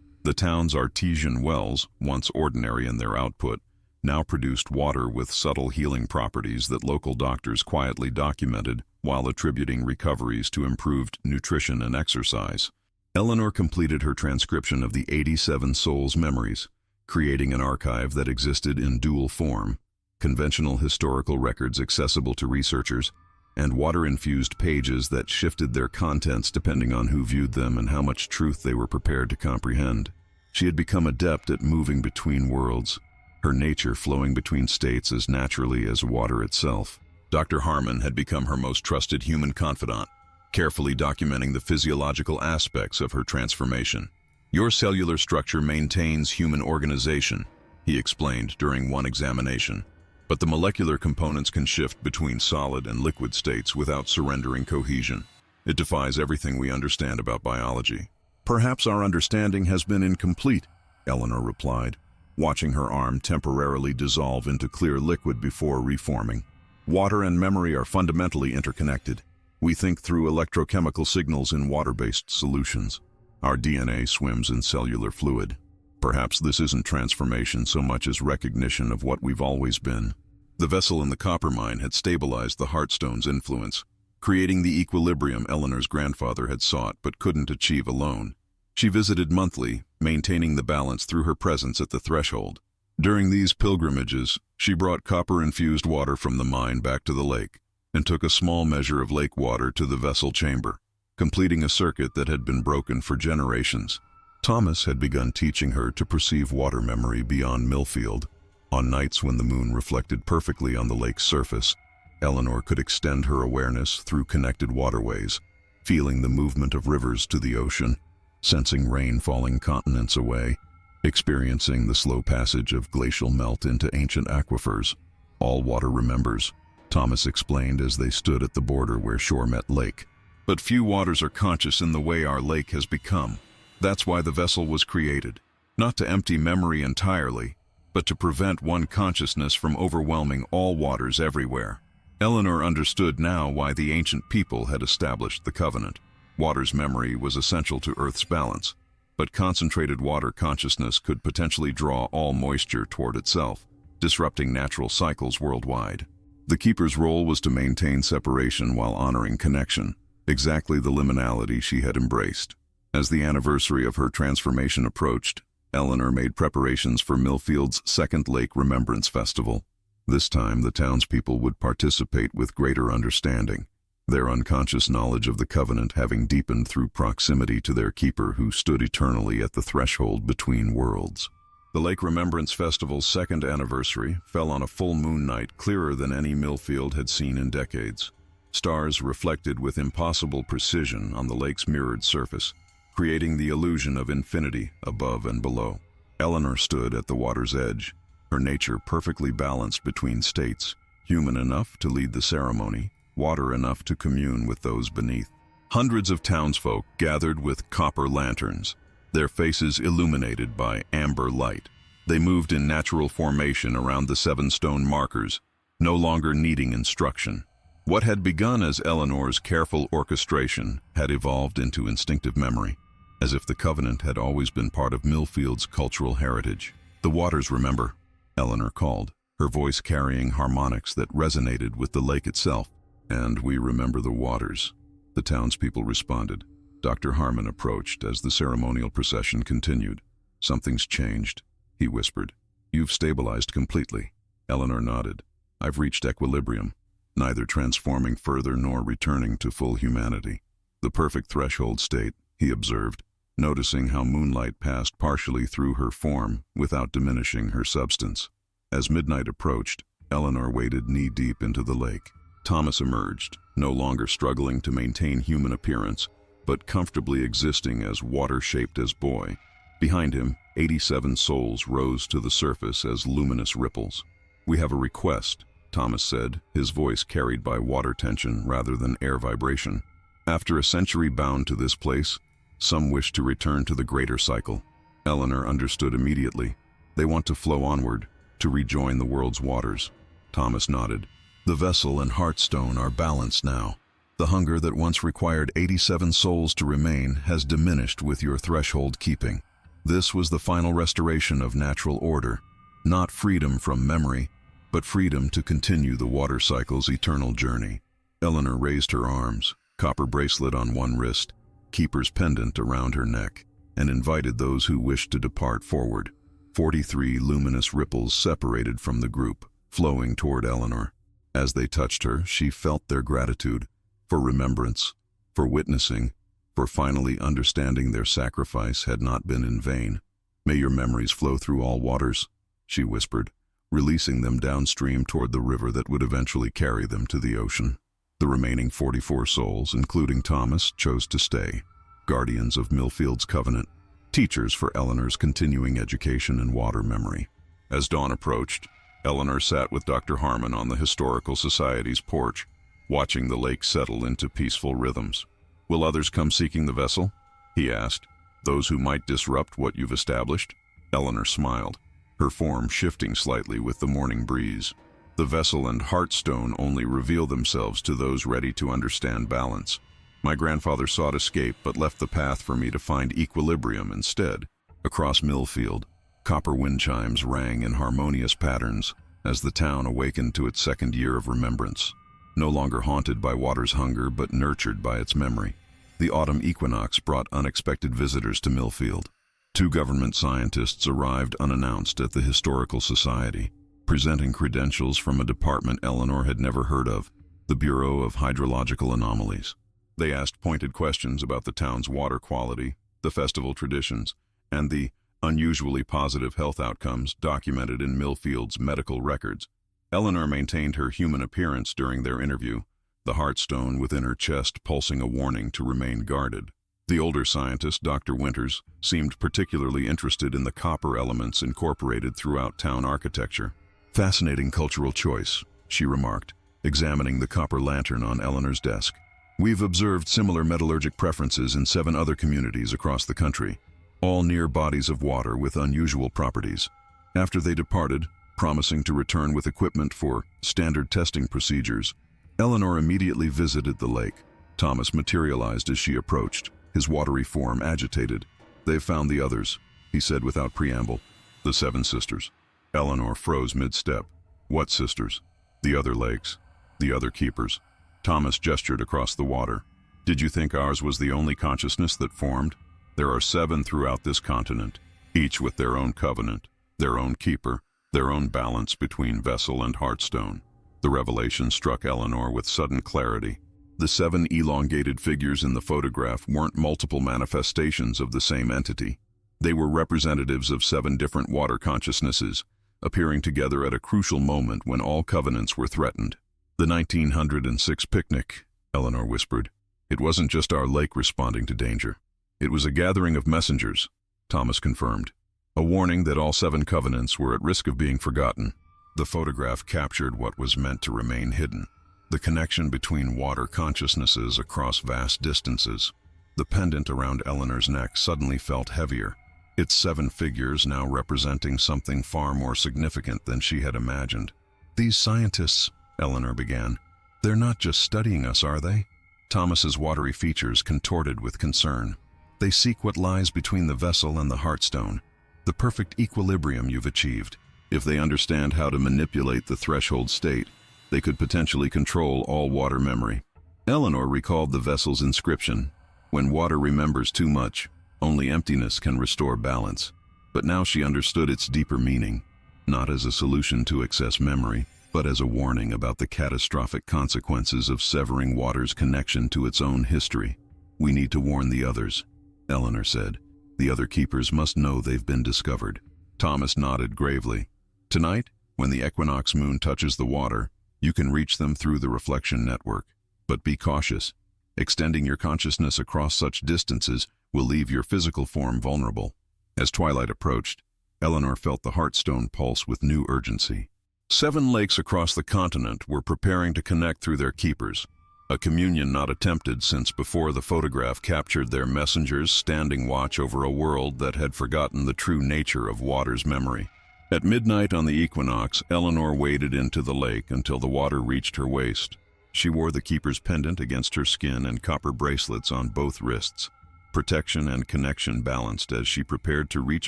The town's artesian wells, once ordinary in their output, now produced water with subtle healing properties that local doctors quietly documented while attributing recoveries to improved nutrition and exercise. Eleanor completed her transcription of the 87 souls' memories, creating an archive that existed in dual form: conventional historical records accessible to researchers, and water-infused pages that shifted their contents depending on who viewed them and how much truth they were prepared to comprehend. She had become adept at moving between worlds, her nature flowing between states as naturally as water itself. Dr. Harmon had become her most trusted human confidant, carefully documenting the physiological aspects of her transformation. "Your cellular structure maintains human organization," he explained during one examination. "But the molecular components can shift between solid and liquid states without surrendering cohesion. It defies everything we understand about biology." "Perhaps our understanding has been incomplete," Eleanor replied, watching her arm temporarily dissolve into clear liquid before reforming. "Water and memory are fundamentally interconnected. We think through electrochemical signals in water-based solutions. Our DNA swims in cellular fluid. Perhaps this isn't transformation so much as recognition of what we've always been." The vessel in the copper mine had stabilized the heartstone's influence, creating the equilibrium Eleanor's grandfather had sought but couldn't achieve alone. She visited monthly, maintaining the balance through her presence at the threshold. During these pilgrimages, she brought copper-infused water from the mine back to the lake, and took a small measure of lake water to the vessel chamber, completing a circuit that had been broken for generations. Thomas had begun teaching her to perceive water memory beyond Millfield. On nights when the moon reflected perfectly on the lake's surface, Eleanor could extend her awareness through connected waterways, feeling the movement of rivers to the ocean, sensing rain falling continents away, experiencing the slow passage of glacial melt into ancient aquifers. All water remembers, Thomas explained as they stood at the border where shore met lake. But few waters are conscious in the way our lake has become. That's why the vessel was created, not to empty memory entirely, but to prevent one consciousness from overwhelming all waters everywhere. Eleanor understood now why the ancient people had established the covenant. Water's memory was essential to Earth's balance, but concentrated water consciousness could potentially draw all moisture toward itself, disrupting natural cycles worldwide. The keeper's role was to maintain separation while honoring connection, exactly the liminality she had embraced. As the anniversary of her transformation approached, Eleanor made preparations for Millfield's second Lake Remembrance Festival. This time, the townspeople would participate with greater understanding, their unconscious knowledge of the covenant having deepened through proximity to their keeper who stood eternally at the threshold between worlds. The Lake Remembrance Festival's second anniversary fell on a full moon night clearer than any Millfield had seen in decades. Stars reflected with impossible precision on the lake's mirrored surface, creating the illusion of infinity above and below. Eleanor stood at the water's edge, her nature perfectly balanced between states, human enough to lead the ceremony, water enough to commune with those beneath. Hundreds of townsfolk gathered with copper lanterns, their faces illuminated by amber light. They moved in natural formation around the 7 stone markers, no longer needing instruction. What had begun as Eleanor's careful orchestration had evolved into instinctive memory, as if the covenant had always been part of Millfield's cultural heritage. "The waters remember," Eleanor called, her voice carrying harmonics that resonated with the lake itself. "And we remember the waters," the townspeople responded. Dr. Harmon approached as the ceremonial procession continued. "Something's changed," he whispered. "You've stabilized completely." Eleanor nodded. "I've reached equilibrium, neither transforming further nor returning to full humanity." "The perfect threshold state," he observed, noticing how moonlight passed partially through her form without diminishing her substance. As midnight approached, Eleanor waded knee-deep into the lake. Thomas emerged, no longer struggling to maintain human appearance, but comfortably existing as water-shaped as boy. Behind him, 87 souls rose to the surface as luminous ripples. "We have a request," Thomas said, his voice carried by water tension rather than air vibration. "After a century bound to this place, some wish to return to the greater cycle." Eleanor understood immediately. "They want to flow onward, to rejoin the world's waters." Thomas nodded. "The vessel and heartstone are balanced now. The hunger that once required 87 souls to remain has diminished with your threshold keeping. This was the final restoration of natural order, not freedom from memory, but freedom to continue the water cycle's eternal journey." Eleanor raised her arms, copper bracelet on one wrist, keeper's pendant around her neck, and invited those who wished to depart forward. 43 luminous ripples separated from the group, flowing toward Eleanor. As they touched her, she felt their gratitude, for remembrance, for witnessing, for finally understanding their sacrifice had not been in vain. "May your memories flow through all waters," she whispered, releasing them downstream toward the river that would eventually carry them to the ocean. The remaining 44 souls, including Thomas, chose to stay, guardians of Millfield's covenant, teachers for Eleanor's continuing education in water memory. As dawn approached, Eleanor sat with Dr. Harmon on the Historical Society's porch, watching the lake settle into peaceful rhythms. "Will others come seeking the vessel?" he asked. "Those who might disrupt what you've established?" Eleanor smiled, her form shifting slightly with the morning breeze. "The vessel and heartstone only reveal themselves to those ready to understand balance. My grandfather sought escape but left the path for me to find equilibrium instead." Across Millfield, copper wind chimes rang in harmonious patterns as the town awakened to its second year of remembrance. No longer haunted by water's hunger but nurtured by its memory. The autumn equinox brought unexpected visitors to Millfield. 2 government scientists arrived unannounced at the Historical Society, presenting credentials from a department Eleanor had never heard of, the Bureau of Hydrological Anomalies. They asked pointed questions about the town's water quality, the festival traditions, and the unusually positive health outcomes documented in Millfield's medical records. Eleanor maintained her human appearance during their interview, the heartstone within her chest pulsing a warning to remain guarded. The older scientist, Dr. Winters, seemed particularly interested in the copper elements incorporated throughout town architecture. "Fascinating cultural choice," she remarked, examining the copper lantern on Eleanor's desk. "We've observed similar metallurgic preferences in 7 other communities across the country, all near bodies of water with unusual properties." After they departed, promising to return with equipment for standard testing procedures, Eleanor immediately visited the lake. Thomas materialized as she approached, his watery form agitated. "They've found the others," he said without preamble. "The 7 sisters." Eleanor froze mid-step. "What sisters?" "The other lakes. The other keepers." Thomas gestured across the water. "Did you think ours was the only consciousness that formed? There are 7 throughout this continent, each with their own covenant, their own keeper, their own balance between vessel and heartstone." The revelation struck Eleanor with sudden clarity. The 7 elongated figures in the photograph weren't multiple manifestations of the same entity. They were representatives of 7 different water consciousnesses, appearing together at a crucial moment when all covenants were threatened. "The 1906 picnic," Eleanor whispered. "It wasn't just our lake responding to danger. It was a gathering of messengers," Thomas confirmed. "A warning that all 7 covenants were at risk of being forgotten." The photograph captured what was meant to remain hidden: the connection between water consciousnesses across vast distances. The pendant around Eleanor's neck suddenly felt heavier, its 7 figures now representing something far more significant than she had imagined. "These scientists," Eleanor began, "they're not just studying us, are they?" Thomas's watery features contorted with concern. "They seek what lies between the vessel and the heartstone, the perfect equilibrium you've achieved. If they understand how to manipulate the threshold state, they could potentially control all water memory." Eleanor recalled the vessel's inscription: "When water remembers too much, only emptiness can restore balance." But now she understood its deeper meaning, not as a solution to excess memory, but as a warning about the catastrophic consequences of severing water's connection to its own history. "We need to warn the others," Eleanor said. "The other keepers must know they've been discovered." Thomas nodded gravely. "Tonight, when the equinox moon touches the water, you can reach them through the reflection network. But be cautious. Extending your consciousness across such distances will leave your physical form vulnerable." As twilight approached, Eleanor felt the heartstone pulse with new urgency. 7 lakes across the continent were preparing to connect through their keepers, a communion not attempted since before the photograph captured their messengers standing watch over a world that had forgotten the true nature of water's memory. At midnight on the equinox, Eleanor waded into the lake until the water reached her waist. She wore the keeper's pendant against her skin and copper bracelets on both wrists. Protection and connection balanced as she prepared to reach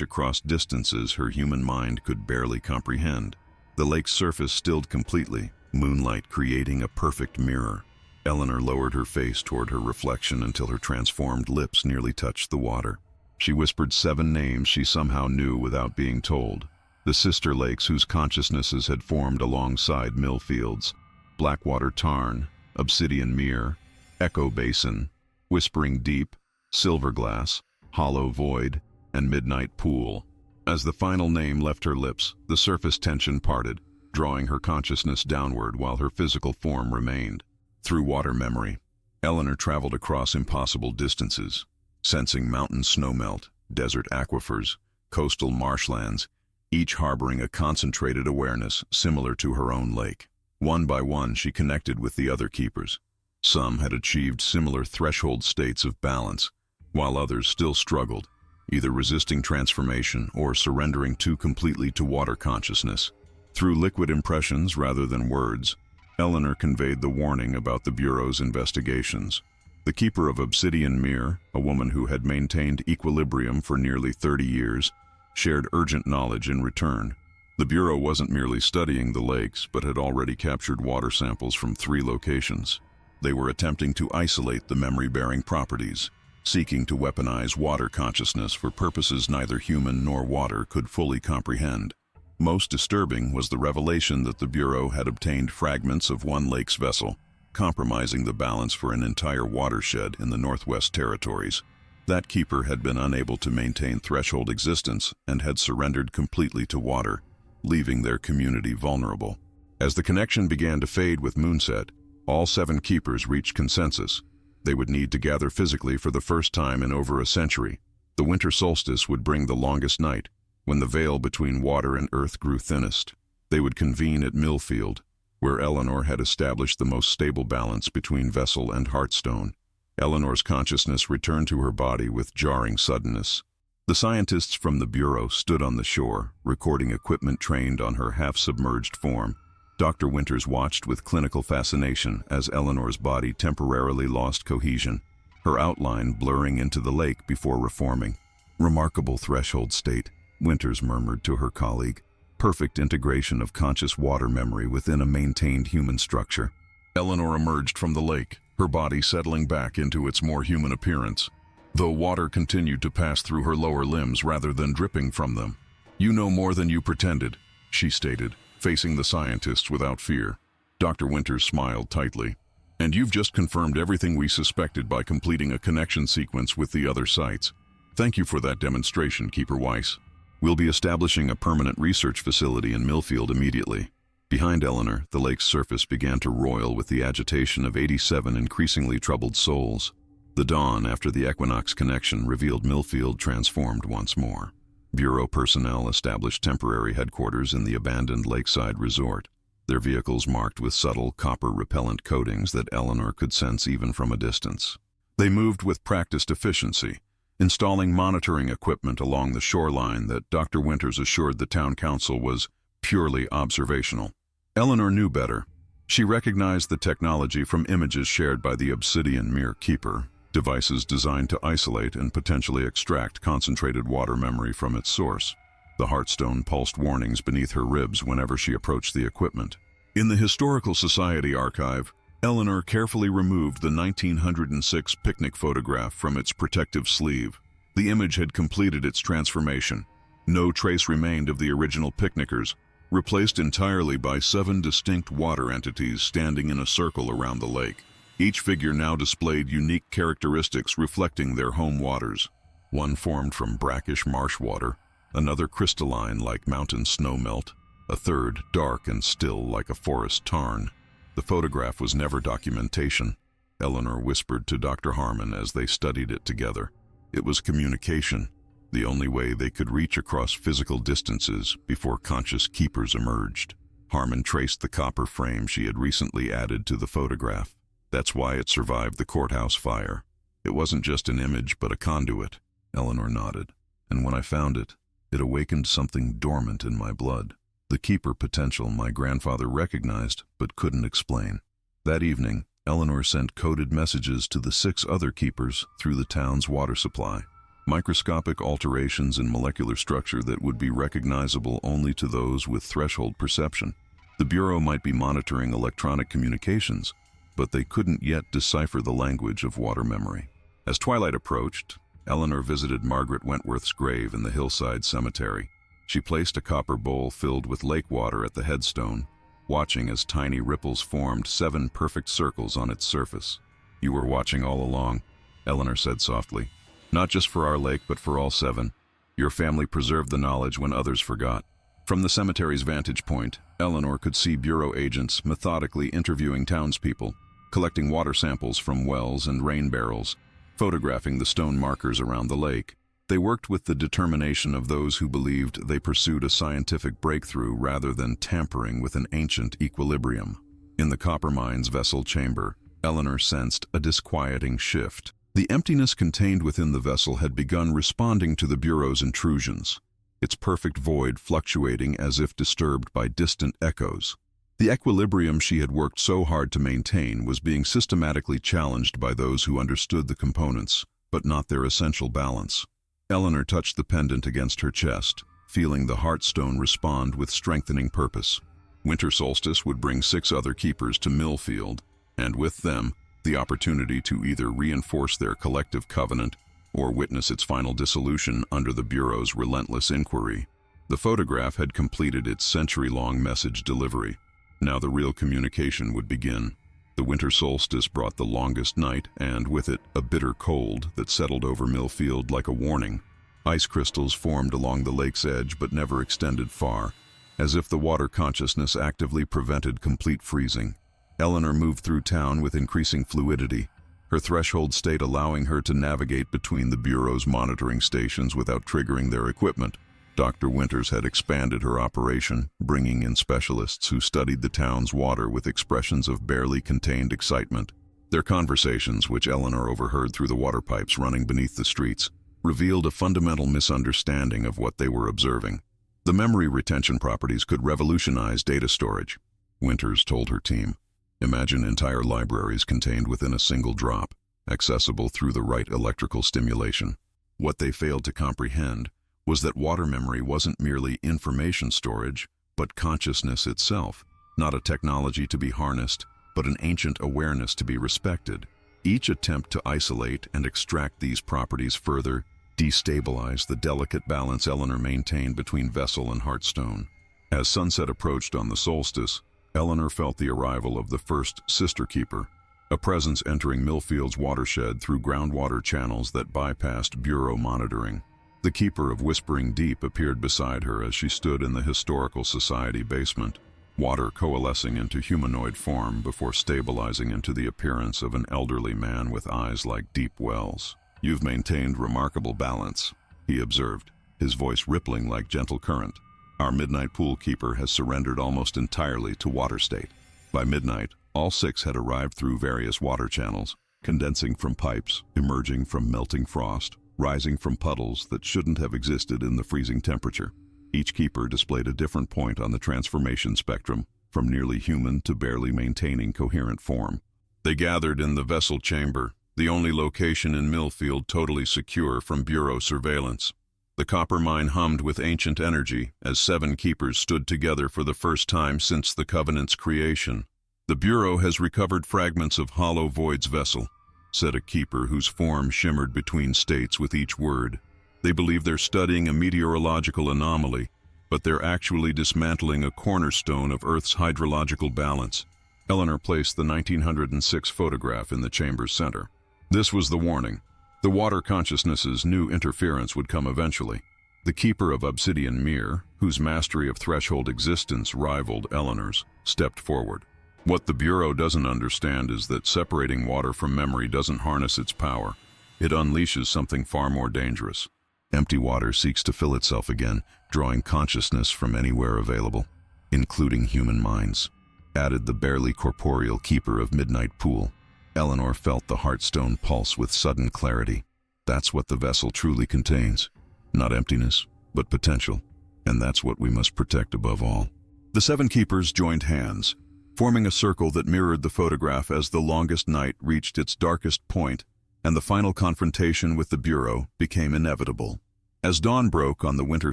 across distances her human mind could barely comprehend. The lake's surface stilled completely, moonlight creating a perfect mirror. Eleanor lowered her face toward her reflection until her transformed lips nearly touched the water. She whispered 7 names she somehow knew without being told. The sister lakes whose consciousnesses had formed alongside Millfields: Blackwater Tarn, Obsidian Mere, Echo Basin, Whispering Deep, Silverglass, Hollow Void, and Midnight Pool. As the final name left her lips, the surface tension parted, drawing her consciousness downward while her physical form remained. Through water memory, Eleanor traveled across impossible distances, sensing mountain snowmelt, desert aquifers, coastal marshlands, each harboring a concentrated awareness similar to her own lake. One by one, she connected with the other keepers. Some had achieved similar threshold states of balance, while others still struggled, either resisting transformation or surrendering too completely to water consciousness. Through liquid impressions rather than words, Eleanor conveyed the warning about the Bureau's investigations. The keeper of Obsidian Mere, a woman who had maintained equilibrium for nearly 30 years, shared urgent knowledge in return. The Bureau wasn't merely studying the lakes, but had already captured water samples from 3 locations. They were attempting to isolate the memory-bearing properties, seeking to weaponize water consciousness for purposes neither human nor water could fully comprehend. Most disturbing was the revelation that the Bureau had obtained fragments of one lake's vessel, compromising the balance for an entire watershed in the Northwest Territories. That keeper had been unable to maintain threshold existence and had surrendered completely to water, leaving their community vulnerable. As the connection began to fade with moonset, all 7 keepers reached consensus. They would need to gather physically for the first time in over a century. The winter solstice would bring the longest night, when the veil between water and earth grew thinnest. They would convene at Millfield, where Eleanor had established the most stable balance between vessel and heartstone. Eleanor's consciousness returned to her body with jarring suddenness. The scientists from the Bureau stood on the shore, recording equipment trained on her half-submerged form. Dr. Winters watched with clinical fascination as Eleanor's body temporarily lost cohesion, her outline blurring into the lake before reforming. "Remarkable threshold state," Winters murmured to her colleague. "Perfect integration of conscious water memory within a maintained human structure." Eleanor emerged from the lake, her body settling back into its more human appearance, though water continued to pass through her lower limbs rather than dripping from them. "You know more than you pretended," she stated, facing the scientists without fear. Dr. Winters smiled tightly. "And you've just confirmed everything we suspected by completing a connection sequence with the other sites. Thank you for that demonstration, Keeper Weiss. We'll be establishing a permanent research facility in Millfield immediately." Behind Eleanor, the lake's surface began to roil with the agitation of 87 increasingly troubled souls. The dawn after the equinox connection revealed Millfield transformed once more. Bureau personnel established temporary headquarters in the abandoned lakeside resort, their vehicles marked with subtle copper-repellent coatings that Eleanor could sense even from a distance. They moved with practiced efficiency, installing monitoring equipment along the shoreline that Dr. Winters assured the town council was purely observational. Eleanor knew better. She recognized the technology from images shared by the Obsidian Mirror Keeper, devices designed to isolate and potentially extract concentrated water memory from its source. The Heartstone pulsed warnings beneath her ribs whenever she approached the equipment. In the Historical Society archive, Eleanor carefully removed the 1906 picnic photograph from its protective sleeve. The image had completed its transformation. No trace remained of the original picnickers, replaced entirely by 7 distinct water entities standing in a circle around the lake. Each figure now displayed unique characteristics reflecting their home waters. One formed from brackish marsh water, another crystalline like mountain snowmelt, a third dark and still like a forest tarn. The photograph was never documentation, Eleanor whispered to Dr. Harmon as they studied it together. It was communication, the only way they could reach across physical distances before conscious keepers emerged. Harmon traced the copper frame she had recently added to the photograph. That's why it survived the courthouse fire. It wasn't just an image, but a conduit, Eleanor nodded. And when I found it, it awakened something dormant in my blood. The keeper potential my grandfather recognized, but couldn't explain. That evening, Eleanor sent coded messages to the 6 other keepers through the town's water supply. Microscopic alterations in molecular structure that would be recognizable only to those with threshold perception. The Bureau might be monitoring electronic communications, but they couldn't yet decipher the language of water memory. As twilight approached, Eleanor visited Margaret Wentworth's grave in the hillside cemetery. She placed a copper bowl filled with lake water at the headstone, watching as tiny ripples formed 7 perfect circles on its surface. "You were watching all along," Eleanor said softly. "Not just for our lake, but for all 7. Your family preserved the knowledge when others forgot." From the cemetery's vantage point, Eleanor could see Bureau agents methodically interviewing townspeople, collecting water samples from wells and rain barrels, photographing the stone markers around the lake. They worked with the determination of those who believed they pursued a scientific breakthrough rather than tampering with an ancient equilibrium. In the copper mine's vessel chamber, Eleanor sensed a disquieting shift. The emptiness contained within the vessel had begun responding to the Bureau's intrusions, its perfect void fluctuating as if disturbed by distant echoes. The equilibrium she had worked so hard to maintain was being systematically challenged by those who understood the components, but not their essential balance. Eleanor touched the pendant against her chest, feeling the Heartstone respond with strengthening purpose. Winter solstice would bring 6 other keepers to Millfield, and with them, the opportunity to either reinforce their collective covenant or witness its final dissolution under the Bureau's relentless inquiry. The photograph had completed its century-long message delivery. Now the real communication would begin. The winter solstice brought the longest night and, with it, a bitter cold that settled over Millfield like a warning. Ice crystals formed along the lake's edge but never extended far. as if the water consciousness actively prevented complete freezing. Eleanor moved through town with increasing fluidity, her threshold state allowing her to navigate between the Bureau's monitoring stations without triggering their equipment. Dr. Winters had expanded her operation, bringing in specialists who studied the town's water with expressions of barely contained excitement. Their conversations, which Eleanor overheard through the water pipes running beneath the streets, revealed a fundamental misunderstanding of what they were observing. The memory retention properties could revolutionize data storage, Winters told her team. Imagine entire libraries contained within a single drop, accessible through the right electrical stimulation. What they failed to comprehend was that water memory wasn't merely information storage, but consciousness itself, not a technology to be harnessed, but an ancient awareness to be respected. Each attempt to isolate and extract these properties further destabilized the delicate balance Eleanor maintained between vessel and heartstone. As sunset approached on the solstice, Eleanor felt the arrival of the first sister keeper, a presence entering Millfield's watershed through groundwater channels that bypassed Bureau monitoring. The keeper of Whispering Deep appeared beside her as she stood in the Historical Society basement, water coalescing into humanoid form before stabilizing into the appearance of an elderly man with eyes like deep wells. "You've maintained remarkable balance," he observed, his voice rippling like gentle current. "Our midnight pool keeper has surrendered almost entirely to water state." By midnight, all 6 had arrived through various water channels, condensing from pipes, emerging from melting frost, rising from puddles that shouldn't have existed in the freezing temperature. Each keeper displayed a different point on the transformation spectrum, from nearly human to barely maintaining coherent form. They gathered in the vessel chamber, the only location in Millfield totally secure from Bureau surveillance. The copper mine hummed with ancient energy as 7 keepers stood together for the first time since the Covenant's creation. "The Bureau has recovered fragments of Hollow Void's vessel," said a keeper whose form shimmered between states with each word. "They believe they're studying a meteorological anomaly, but they're actually dismantling a cornerstone of Earth's hydrological balance." Eleanor placed the 1906 photograph in the chamber's center. This was the warning. The water consciousness's new interference would come eventually. The keeper of Obsidian Mere, whose mastery of threshold existence rivaled Eleanor's, stepped forward. "What the Bureau doesn't understand is that separating water from memory doesn't harness its power. It unleashes something far more dangerous. Empty water seeks to fill itself again, drawing consciousness from anywhere available, including human minds," added the barely corporeal keeper of Midnight Pool. Eleanor felt the heartstone pulse with sudden clarity. That's what the vessel truly contains. Not emptiness, but potential. And that's what we must protect above all. The 7 keepers joined hands, forming a circle that mirrored the photograph as the longest night reached its darkest point, and the final confrontation with the Bureau became inevitable. As dawn broke on the winter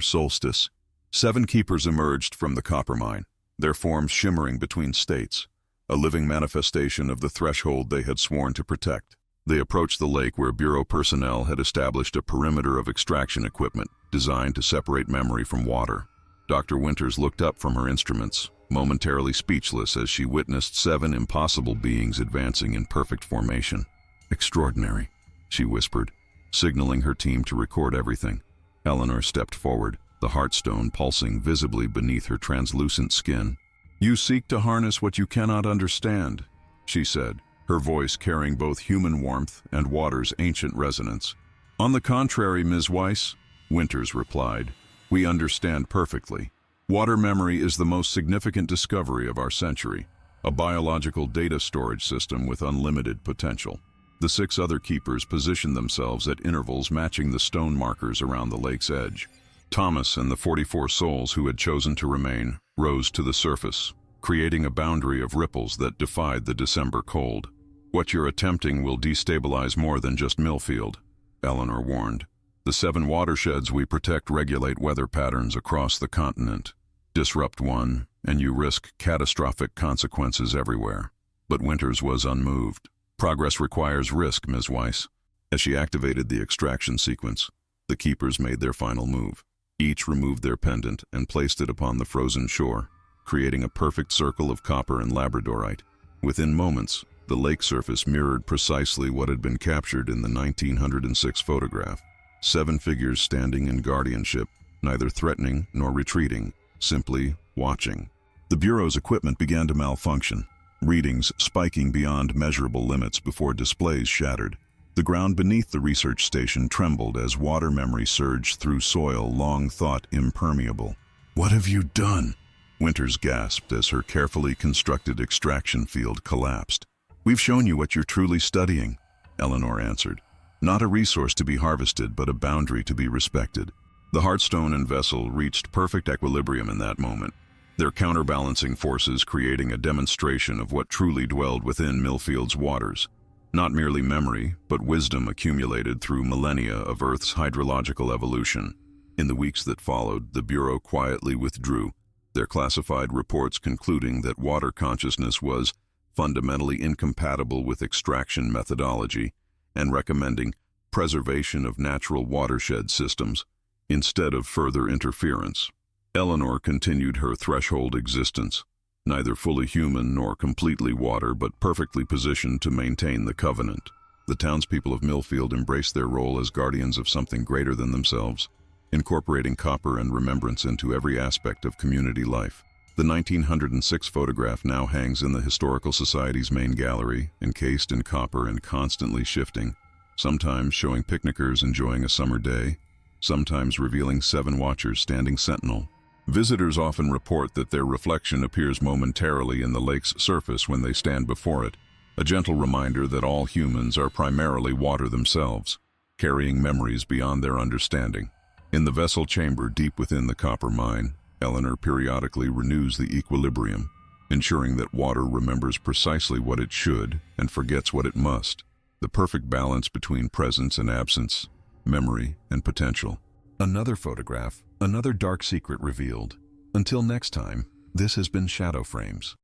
solstice, 7 keepers emerged from the copper mine, their forms shimmering between states, a living manifestation of the threshold they had sworn to protect. They approached the lake where Bureau personnel had established a perimeter of extraction equipment designed to separate memory from water. Dr. Winters looked up from her instruments, momentarily speechless as she witnessed 7 impossible beings advancing in perfect formation. "Extraordinary," she whispered, signaling her team to record everything. Eleanor stepped forward, the heartstone pulsing visibly beneath her translucent skin. "You seek to harness what you cannot understand," she said, her voice carrying both human warmth and water's ancient resonance. "On the contrary, Ms. Weiss," Winters replied, "we understand perfectly. Water memory is the most significant discovery of our century, a biological data storage system with unlimited potential." The 6 other keepers positioned themselves at intervals matching the stone markers around the lake's edge. Thomas and the 44 souls who had chosen to remain rose to the surface, creating a boundary of ripples that defied the December cold. "What you're attempting will destabilize more than just Millfield," Eleanor warned. "The 7 watersheds we protect regulate weather patterns across the continent. Disrupt one, and you risk catastrophic consequences everywhere." But Winters was unmoved. "Progress requires risk, Ms. Weiss." As she activated the extraction sequence, the keepers made their final move. Each removed their pendant and placed it upon the frozen shore, creating a perfect circle of copper and labradorite. Within moments, the lake surface mirrored precisely what had been captured in the 1906 photograph. 7 figures standing in guardianship, neither threatening nor retreating, simply watching. The Bureau's equipment began to malfunction, readings spiking beyond measurable limits before displays shattered. The ground beneath the research station trembled as water memory surged through soil long thought impermeable. "What have you done?" Winters gasped as her carefully constructed extraction field collapsed. "We've shown you what you're truly studying," Eleanor answered. "Not a resource to be harvested, but a boundary to be respected." The Heartstone and vessel reached perfect equilibrium in that moment, their counterbalancing forces creating a demonstration of what truly dwelled within Millfield's waters. Not merely memory, but wisdom accumulated through millennia of Earth's hydrological evolution. In the weeks that followed, the Bureau quietly withdrew, their classified reports concluding that water consciousness was fundamentally incompatible with extraction methodology and recommending preservation of natural watershed systems instead of further interference. Eleanor continued her threshold existence, neither fully human nor completely water, but perfectly positioned to maintain the covenant. The townspeople of Millfield embraced their role as guardians of something greater than themselves, incorporating copper and remembrance into every aspect of community life. The 1906 photograph now hangs in the Historical Society's main gallery, encased in copper and constantly shifting, sometimes showing picnickers enjoying a summer day, sometimes revealing 7 watchers standing sentinel. Visitors often report that their reflection appears momentarily in the lake's surface when they stand before it, a gentle reminder that all humans are primarily water themselves, carrying memories beyond their understanding. In the vessel chamber deep within the copper mine, Eleanor periodically renews the equilibrium, ensuring that water remembers precisely what it should and forgets what it must, the perfect balance between presence and absence, memory and potential. Another photograph, another dark secret revealed. Until next time, this has been Shadow Frames.